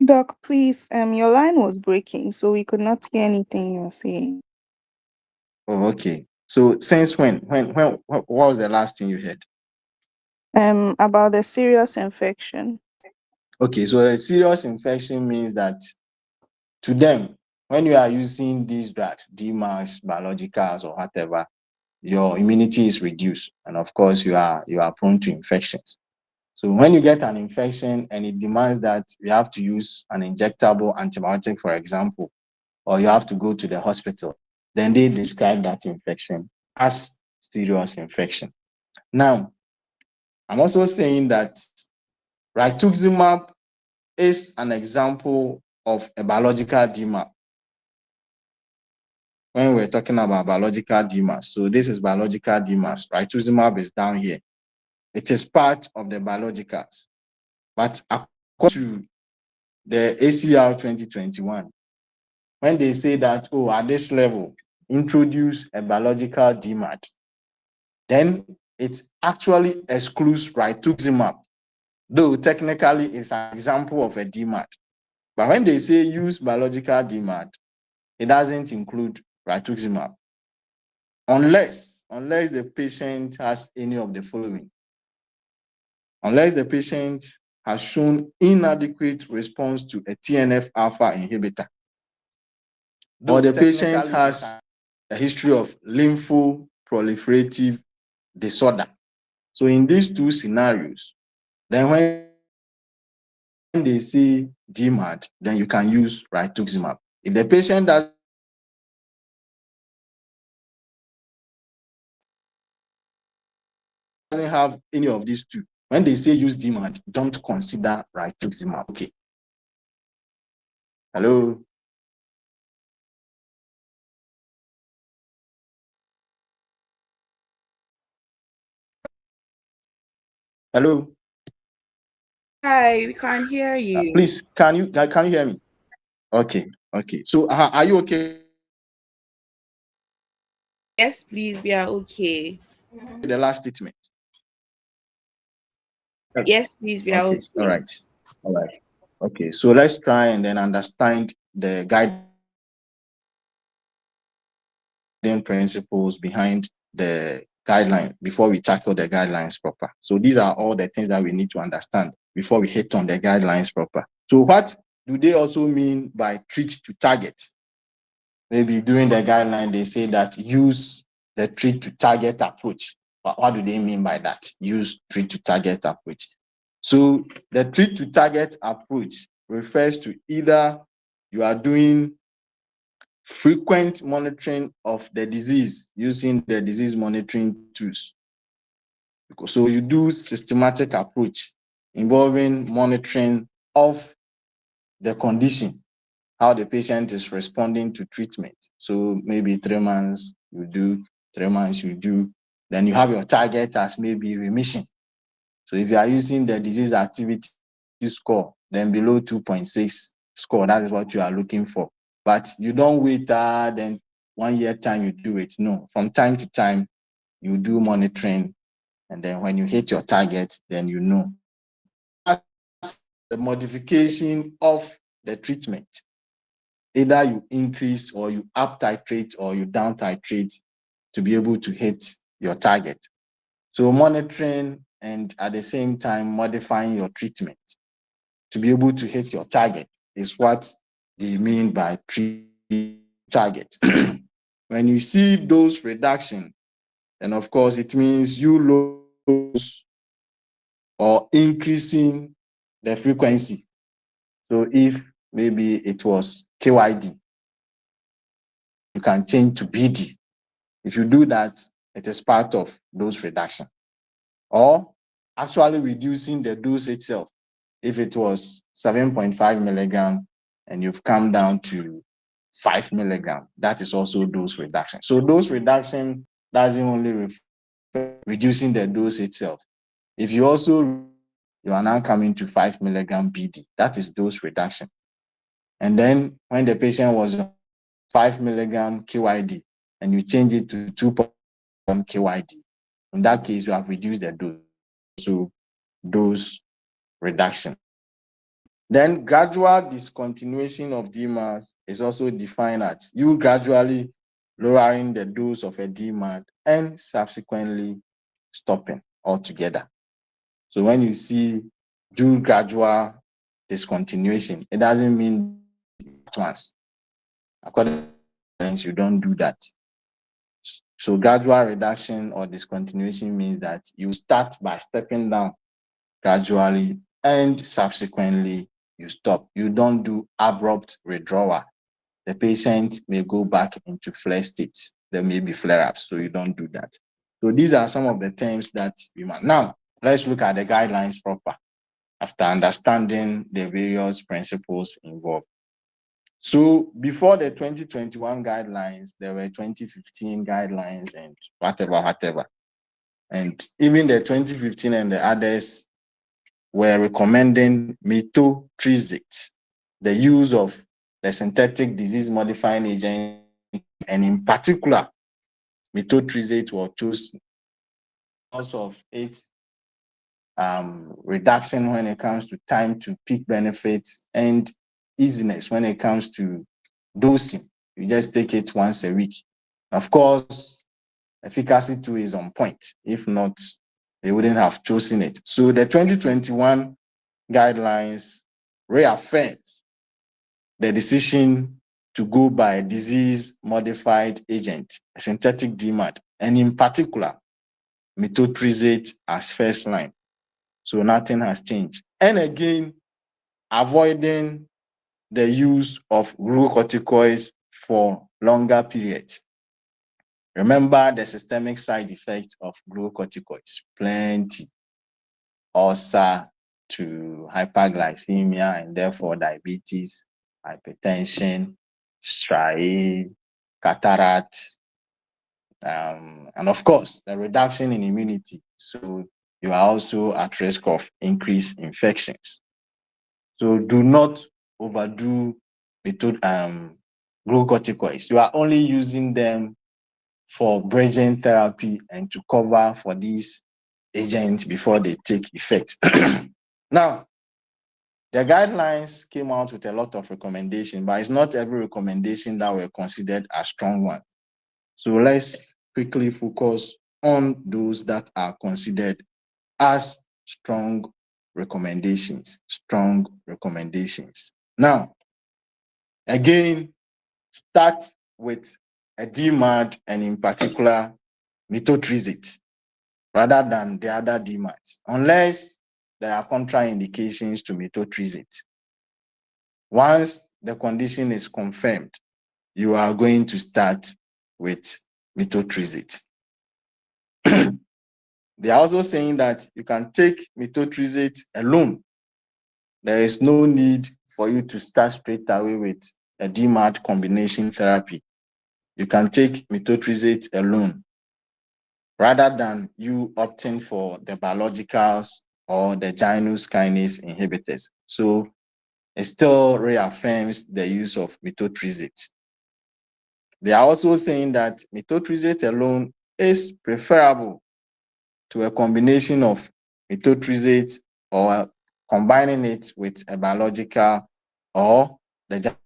Doc, please, your line was breaking, so we could not hear anything you were saying.
Oh, okay. So since when? What was the last thing you heard?
About the serious infection.
Okay, so a serious infection means that to them, when you are using these drugs, DMARDs, biologicals, or whatever, your immunity is reduced, and of course, you are prone to infections. So when you get an infection and it demands that you have to use an injectable antibiotic, for example, or you have to go to the hospital, then they describe that infection as serious infection. Now, I'm also saying that rituximab is an example of a biological DMARD. When we're talking about biological DMARD, so this is biological DMARD. Rituximab is down here. It is part of the biologicals. But according to the ACR 2021, when they say that, at this level, introduce a biological DMARD, then it actually excludes rituximab, though technically it's an example of a DMARD. But when they say use biological DMARD, it doesn't include rituximab. unless the patient has any of the following. Unless the patient has shown inadequate response to a TNF alpha inhibitor, or the patient has a history of lymphoproliferative disorder. So in these two scenarios, then when they say DMARD, then you can use rituximab. If the patient doesn't have any of these two, when they say use DMARD, don't consider rituximab. Okay. Hello. Hello.
Hi, we can't hear you.
Please, can you hear me? Okay. So are you okay?
Yes, please, we are okay.
The last statement.
Yes, please, we are okay.
All right. Okay, so let's try and then understand the guiding principles behind the guideline before we tackle the guidelines proper. So these are all the things that we need to understand before we hit on the guidelines proper. So what do they also mean by treat to target? Maybe during the guideline, they say that use the treat to target approach. But what do they mean by that? Use treat to target approach. So the treat to target approach refers to either you are doing frequent monitoring of the disease using the disease monitoring tools. So you do systematic approach involving monitoring of the condition, how the patient is responding to treatment. So maybe 3 months you do, 3 months you do, then you have your target as maybe remission. So if you are using the disease activity score, then below 2.6 score, that is what you are looking for. But you don't wait then 1 year time you do it. No, from time to time you do monitoring, and then when you hit your target, then you know. That's the modification of the treatment. Either you increase or you up titrate or you down titrate to be able to hit your target. So monitoring and at the same time modifying your treatment to be able to hit your target is what they mean by treat target. When you see dose reduction, then of course it means you lose or increasing the frequency. So if maybe it was KYD, you can change to BD. If you do that, it is part of dose reduction. Or actually reducing the dose itself. If it was 7.5 milligram and you've come down to 5 milligram, that is also dose reduction. So dose reduction doesn't only refer reducing the dose itself. If you are now coming to 5 milligram BD, that is dose reduction. And then when the patient was 5 milligram QID and you change it to 2 QID, in that case, you have reduced the dose. So dose reduction. Then gradual discontinuation of DMARD is also defined as you gradually lowering the dose of a DMARD and subsequently stopping altogether. So when you see do gradual discontinuation, it doesn't mean at once. According to you don't do that. So gradual reduction or discontinuation means that you start by stepping down gradually and subsequently you stop. You don't do abrupt withdrawal. The patient may go back into flare states. There may be flare-ups, so you don't do that. So these are some of the terms that we want. Now, let's look at the guidelines proper after understanding the various principles involved. So before the 2021 guidelines, there were 2015 guidelines and whatever. And even the 2015 and the others were recommending methotrexate, the use of the synthetic disease modifying agent, and in particular, methotrexate was chosen because of its reduction when it comes to time to peak benefits and easiness when it comes to dosing. You just take it once a week. Of course, efficacy too is on point. If not, they wouldn't have chosen it. So the 2021 guidelines reaffirms the decision to go by a disease-modified agent, a synthetic DMARD, and in particular, methotrexate as first line. So nothing has changed. And again, avoiding the use of glucocorticoids for longer periods. Remember the systemic side effects of glucocorticoids, plenty, ulcer to hyperglycemia and therefore diabetes, hypertension, striae, cataract, and of course, the reduction in immunity. So you are also at risk of increased infections. So do not overdo glucocorticoids. You are only using them for bridging therapy and to cover for these agents before they take effect. Now, the guidelines came out with a lot of recommendations, but it's not every recommendation that were considered as strong ones. So let's quickly focus on those that are considered as strong recommendations. Strong recommendations. Now, again, start with a DMARD and in particular methotrexate rather than the other DMARDs, unless there are contraindications to methotrexate. Once the condition is confirmed, you are going to start with methotrexate. They are also saying that you can take methotrexate alone. There is no need for you to start straight away with a DMARD combination therapy. You can take methotrexate alone rather than you opting for the biologicals or the Janus kinase inhibitors. So it still reaffirms the use of methotrexate. They are also saying that methotrexate alone is preferable to a combination of methotrexate or combining it with a biological or the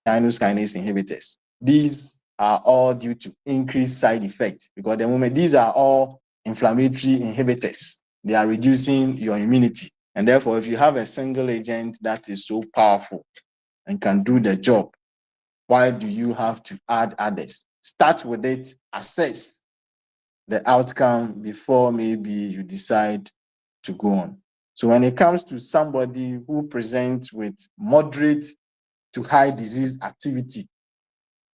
Janus kinase inhibitors. These are all due to increased side effects because the moment these are all inflammatory inhibitors, they are reducing your immunity. And therefore, if you have a single agent that is so powerful and can do the job, why do you have to add others? Start with it, assess the outcome before maybe you decide to go on. So when it comes to somebody who presents with moderate to high disease activity,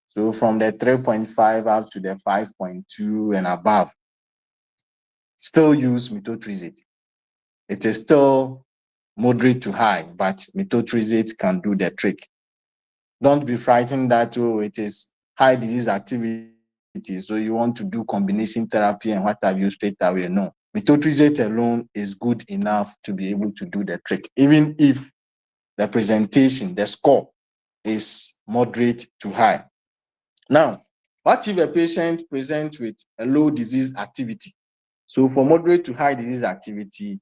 so from the 3.5 up to the 5.2 and above, still use methotrexate. It is still moderate to high, but methotrexate can do the trick. Don't be frightened that, oh, it is high disease activity, so you want to do combination therapy and what have you straight away. No, methotrexate alone is good enough to be able to do the trick, even if the presentation, the score is moderate to high. Now, what if a patient presents with a low disease activity? So for moderate to high disease activity,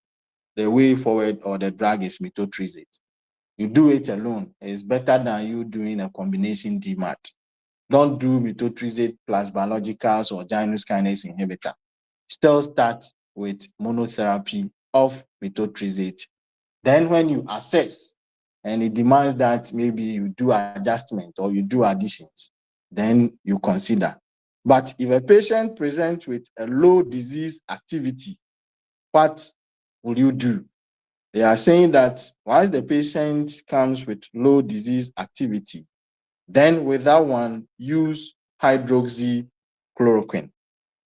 the way forward or the drug is methotrexate. You do it alone. It's better than you doing a combination DMARD. Don't do methotrexate plus biologicals or Janus kinase inhibitor. Still start with monotherapy of methotrexate. Then when you assess and it demands that maybe you do adjustment or you do additions, then you consider. But if a patient presents with a low disease activity, what will you do? They are saying that once the patient comes with low disease activity, then with that one, use hydroxychloroquine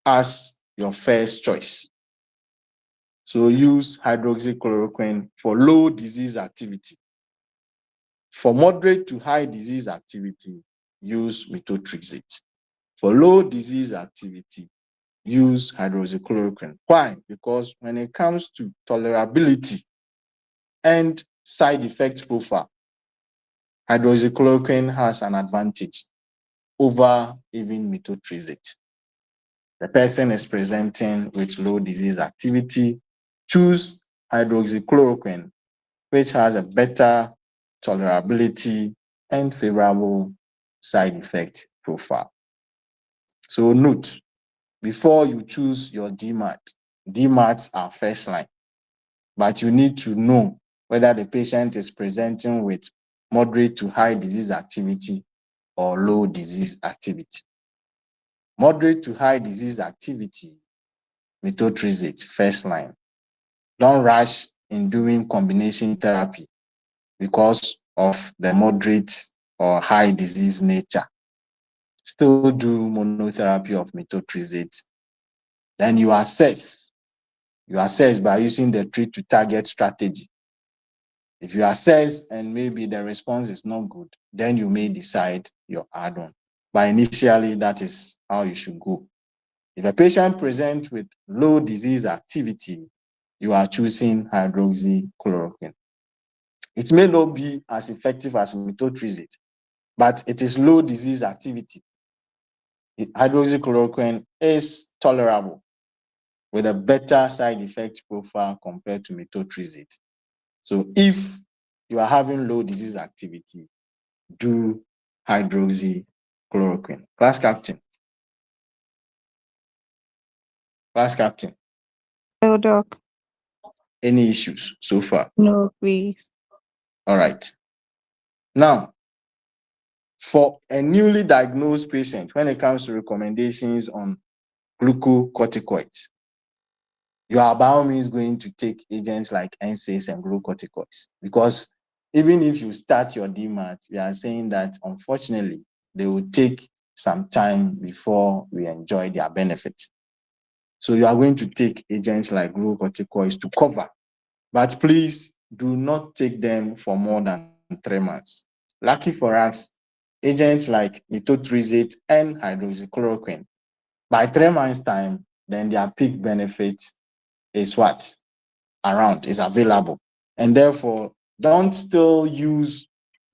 as your first choice. So use hydroxychloroquine for low disease activity. For moderate to high disease activity, use methotrexate. For low disease activity, use hydroxychloroquine. Why? Because when it comes to tolerability and side effect profile, hydroxychloroquine has an advantage over even methotrexate. The person is presenting with low disease activity, choose hydroxychloroquine, which has a better tolerability and favorable side effect profile. So note, before you choose your DMAT, DMATs are first line, but you need to know whether the patient is presenting with moderate to high disease activity or low disease activity. Moderate to high disease activity, methotrexate, first line. Don't rush in doing combination therapy because of the moderate or high disease nature. Still do monotherapy of methotrexate. Then you assess. You assess by using the treat to target strategy. If you assess and maybe the response is not good, then you may decide your add-on. But initially, that is how you should go. If a patient presents with low disease activity, you are choosing hydroxychloroquine. It may not be as effective as methotrexate, but it is low disease activity. Hydroxychloroquine is tolerable with a better side effect profile compared to methotrexate. So if you are having low disease activity, do hydroxychloroquine. Class captain. Class captain.
No, doc.
Any issues so far?
No, please.
All right. Now, for a newly diagnosed patient, when it comes to recommendations on glucocorticoids, you are by all means going to take agents like NSAIDs and glucocorticoids, because even if you start your DMAT, we are saying that unfortunately they will take some time before we enjoy their benefit. So you are going to take agents like glucocorticoids to cover, but please do not take them for more than 3 months. Lucky for us, agents like methotrexate and hydroxychloroquine, by 3 months' time, then their peak benefit is what? Around, is available. And therefore, don't still use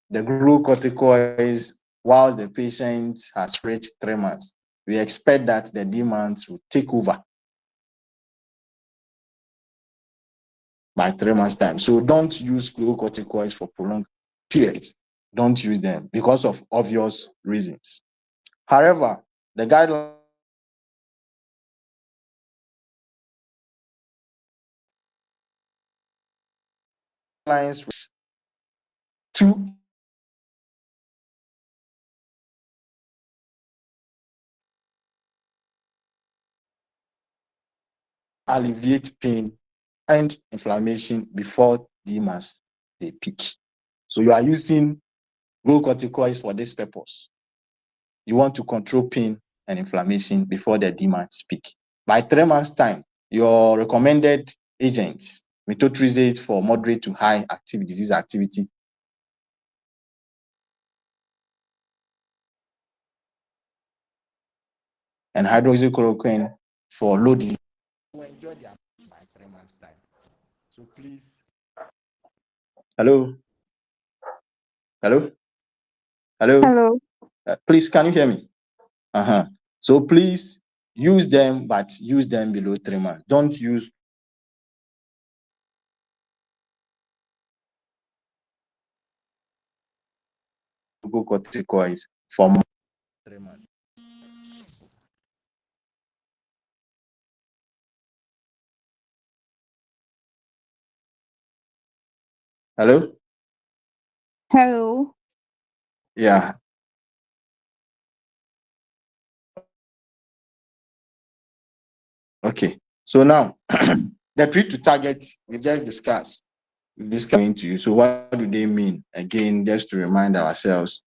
the glucocorticoids whilst the patient has reached 3 months. We expect that the demands will take over by 3 months' time. So don't use glucocorticoids for prolonged periods. Don't use them because of obvious reasons. However, the guidelines to alleviate pain and inflammation before DMARDs they peak. So you are using glucocorticoids for this purpose. You want to control pain and inflammation before the DMARDs peak. By 3 months' time, your recommended agents, methotrexate for moderate to high disease activity, and hydroxychloroquine for low disease, you enjoy their by 3 months' time. So please. Hello? Hello? Hello?
Hello.
Please, can you hear me? So please use them, but use them below 3 months. Don't use glucocorticoids for more than 3 months. Hello?
Hello.
Yeah. Okay. So now, the treat to target, we just discussed. This coming to you. So what do they mean? Again, just to remind ourselves,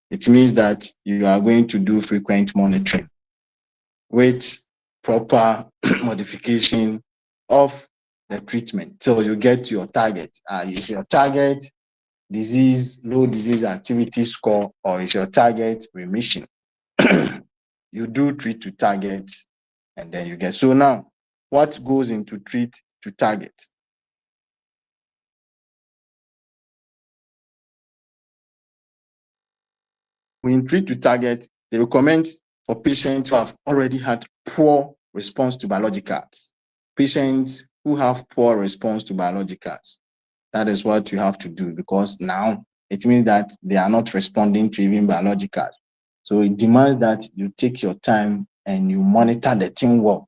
it means that you are going to do frequent monitoring with proper modification of the treatment. So you get to your target. Is your target low disease activity score, or is your target remission? You do treat to target, and then you get. So now, what goes into treat to target? When treat to target, they recommend for patients who have already had poor response to biologicals. Patients who have poor response to biologicals. That is what you have to do, because now it means that they are not responding to even biologicals. So it demands that you take your time and you monitor the thing well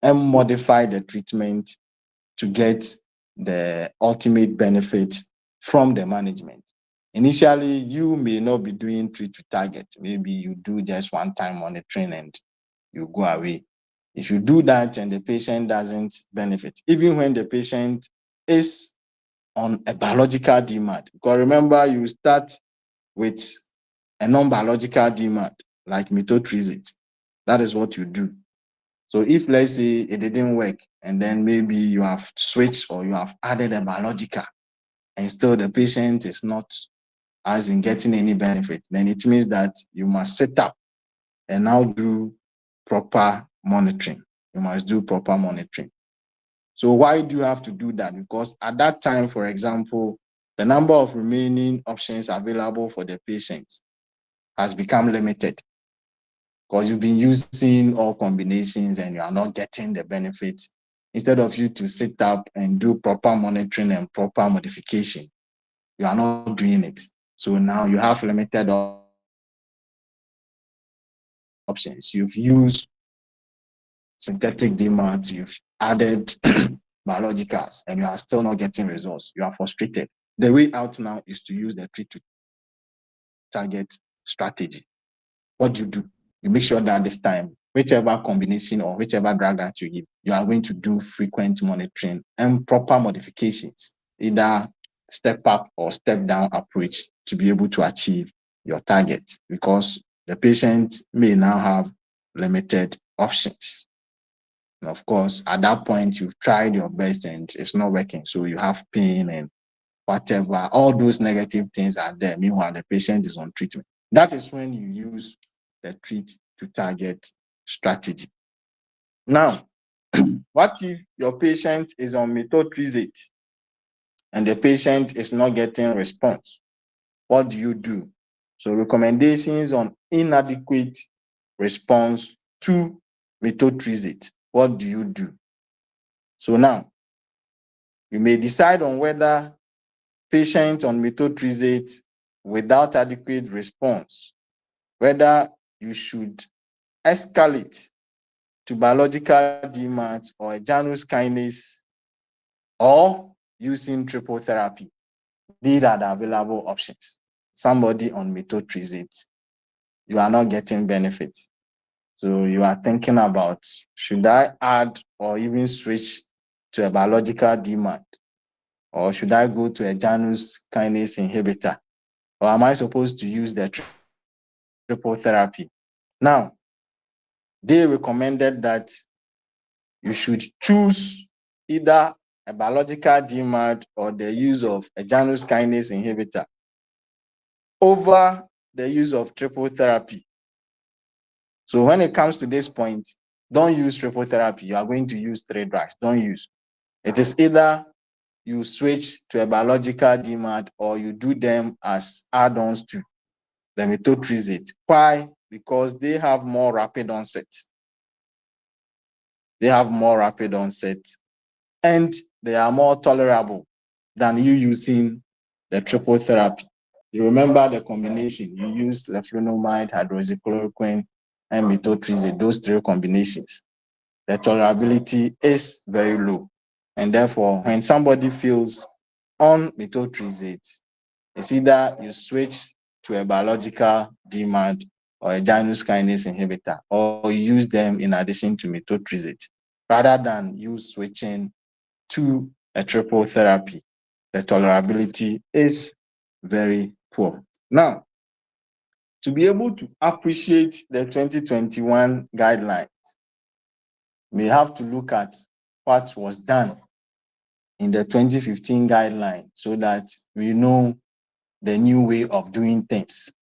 and modify the treatment to get the ultimate benefit from the management. Initially, you may not be doing treat to target. Maybe you do just one-time monitoring and you go away. If you do that and the patient doesn't benefit, even when the patient is on a biological DMARD, because remember, you start with a non-biological DMARD like methotrexate. That is what you do. So if, let's say, it didn't work and then maybe you have switched or you have added a biological and still the patient is not as in getting any benefit, then it means that you must set up and now do proper monitoring. You must do proper monitoring. So why do you have to do that? Because at that time, for example, the number of remaining options available for the patient has become limited because you've been using all combinations and you are not getting the benefit. Instead of you to sit up and do proper monitoring and proper modification, you are not doing it. So now you have limited options. You've used synthetic DMARDs, you've added biologicals, and you are still not getting results. You are frustrated. The way out now is to use the treat to target strategy. What do? You make sure that this time, whichever combination or whichever drug that you give, you are going to do frequent monitoring and proper modifications, either step up or step down approach to be able to achieve your target, because the patient may now have limited options. And of course, at that point, you've tried your best and it's not working. So you have pain and whatever, all those negative things are there. Meanwhile, the patient is on treatment. That is when you use the treat to target strategy. Now, what if your patient is on methotrexate and the patient is not getting response? What do you do? So recommendations on inadequate response to methotrexate. What do you do? So now, you may decide on whether patient on methotrexate without adequate response, whether you should escalate to biological DMARD or a Janus kinase or using triple therapy. These are the available options. Somebody on methotrexate, you are not getting benefit. So you are thinking about, should I add or even switch to a biological DMARD? Or should I go to a Janus kinase inhibitor? Or am I supposed to use the triple therapy? Now, they recommended that you should choose either a biological DMARD or the use of a Janus kinase inhibitor over the use of triple therapy. So when it comes to this point, don't use triple therapy. You are going to use 3 drugs. Don't use. It is either you switch to a biological DMARD or you do them as add-ons to the methotrexate. Why? Because they have more rapid onset. They have more rapid onset and they are more tolerable than you using the triple therapy. You remember the combination. You use leflunomide, hydroxychloroquine, and methotrexate, those 3 combinations. The tolerability is very low. And therefore, when somebody feels on methotrexate, it's either you switch to a biological DMARD or a Janus kinase inhibitor, or you use them in addition to methotrexate, rather than you switching to a triple therapy. The tolerability is very poor. Now, to be able to appreciate the 2021 guidelines, we have to look at what was done in the 2015 guideline so that we know the new way of doing things.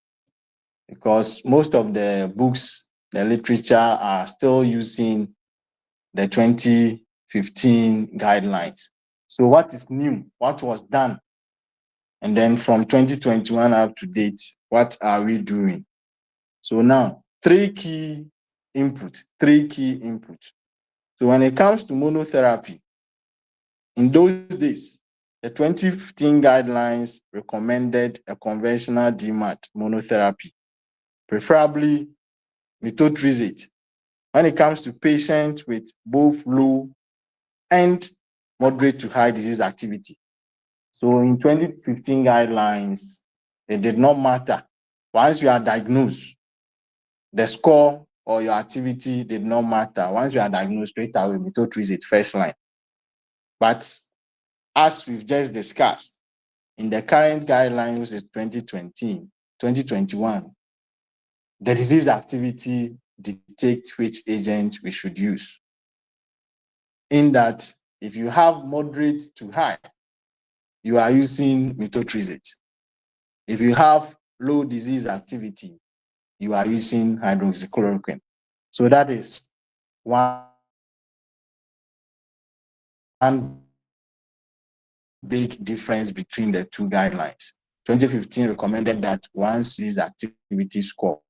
Because most of the books, the literature are still using the 2015 guidelines. So what is new? What was done? And then from 2021 up to date, what are we doing? So now, 3 key inputs. So when it comes to monotherapy, in those days, the 2015 guidelines recommended a conventional DMARD monotherapy, preferably methotrexate When it comes to patients with both low and moderate to high disease activity. So in 2015 guidelines, it did not matter. Once you are diagnosed, the score or your activity did not matter. Once you are diagnosed, straight away, methotrexate first line. But as we've just discussed, in the current guidelines, which is 2021, the disease activity dictates which agent we should use. In that, if you have moderate to high, you are using methotrexate. If you have low disease activity, you are using hydroxychloroquine. So that is one big difference between the two guidelines. 2015 recommended that once these activity score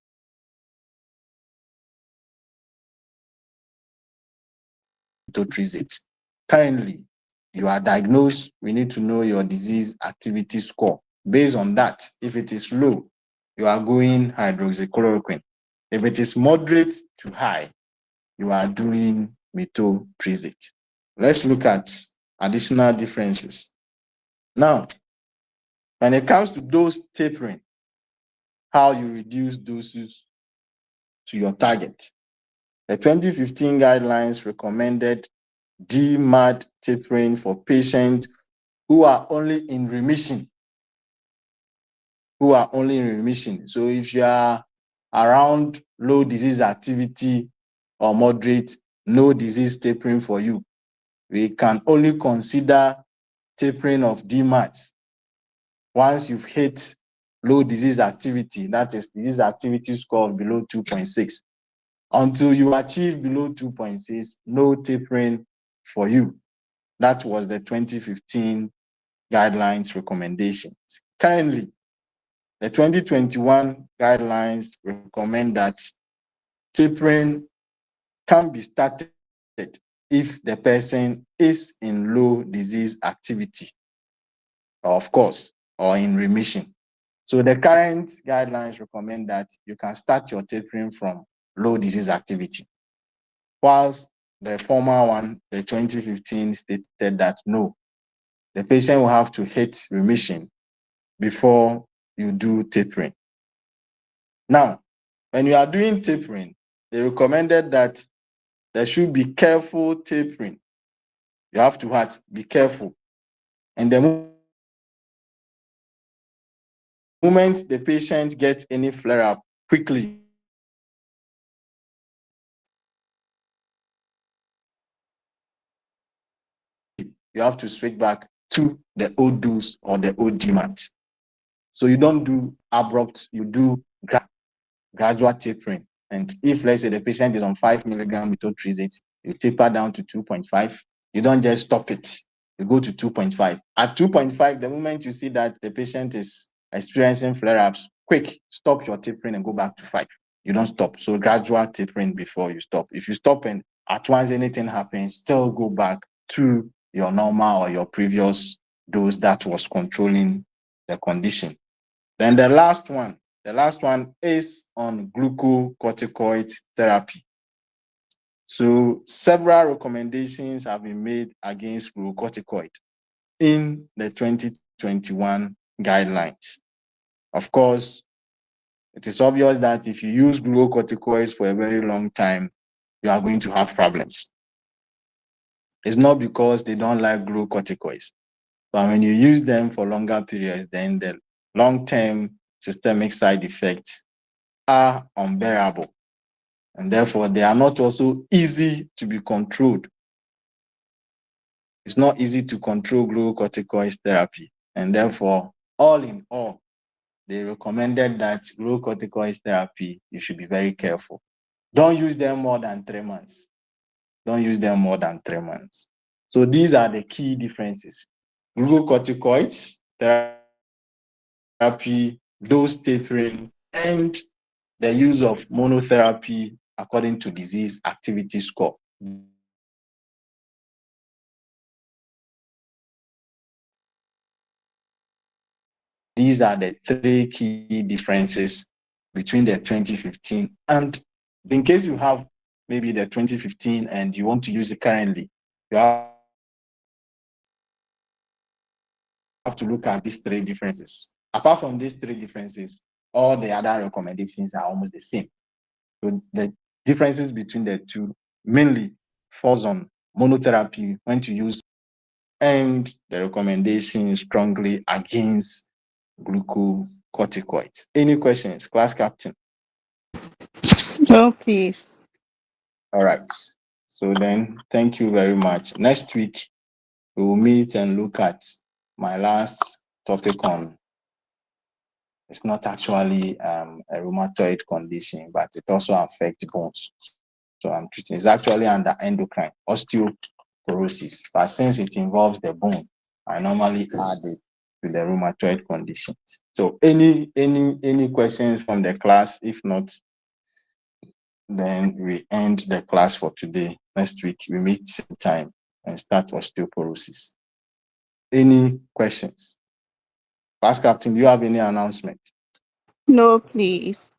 methotrexate. Currently, you are diagnosed, we need to know your disease activity score. Based on that, if it is low, you are going hydroxychloroquine. If it is moderate to high, you are doing methotrexate. Let's look at additional differences. Now, when it comes to dose tapering, how you reduce doses to your target. The 2015 guidelines recommended DMARD tapering for patients who are only in remission. So if you are around low disease activity or moderate, no disease tapering for you. We can only consider tapering of DMARD once you've hit low disease activity, that is disease activity score of below 2.6. Until you achieve below 2.6, no tapering for you. That was the 2015 guidelines recommendations. Currently, the 2021 guidelines recommend that tapering can be started if the person is in low disease activity, of course, or in remission. So the current guidelines recommend that you can start your tapering from low disease activity, whilst the former one, the 2015, stated that no, the patient will have to hit remission before you do tapering. Now, when you are doing tapering, they recommended that there should be careful tapering. You have to be careful. And the moment the patient gets any flare-up, quickly you have to switch back to the old dose or the old DMARD. So you don't do abrupt, you do gradual tapering. And if, let's say, the patient is on 5 milligram methotrexate, you taper down to 2.5. You don't just stop it. You go to 2.5. At 2.5, the moment you see that the patient is experiencing flare-ups, quick, stop your tapering and go back to 5. You don't stop. So gradual tapering before you stop. If you stop and at once anything happens, still go back to your normal or your previous dose that was controlling the condition. Then the last one is on glucocorticoid therapy. So several recommendations have been made against glucocorticoid in the 2021 guidelines. Of course, it is obvious that if you use glucocorticoids for a very long time, you are going to have problems. It's not because they don't like glucocorticoids, but when you use them for longer periods, then the long-term systemic side effects are unbearable, and therefore they are not also easy to be controlled. It's not easy to control glucocorticoid therapy, and therefore, all in all, they recommended that glucocorticoid therapy, you should be very careful. Don't use them more than 3 months. Don't use them more than 3 months. So these are the key differences. Glucocorticoids therapy, dose tapering, and the use of monotherapy according to disease activity score. These are the 3 key differences between the 2015 and in case you have
maybe the 2015 and you want to use it currently, you have to look at these three differences. Apart from these three differences, all the other recommendations are almost the same. So the differences between the two mainly falls on monotherapy, when to use, and the recommendation is strongly against glucocorticoids. Any questions, class captain?
No, please.
All right. So then, thank you very much. Next week, we will meet and look at my last topic on, it's not actually a rheumatoid condition, but it also affects bones. So I'm treating, it's actually under endocrine, osteoporosis. But since it involves the bone, I normally add it to the rheumatoid conditions. So any questions from the class? If not, then we end the class for today. Next week, we meet same time and start osteoporosis. Any questions? Class captain, do you have any announcement?
No, please.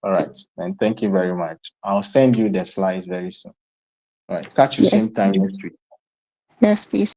All right, then thank you very much. I'll send you the slides very soon. All right, catch you
Yes.
same time next week.
Yes, please.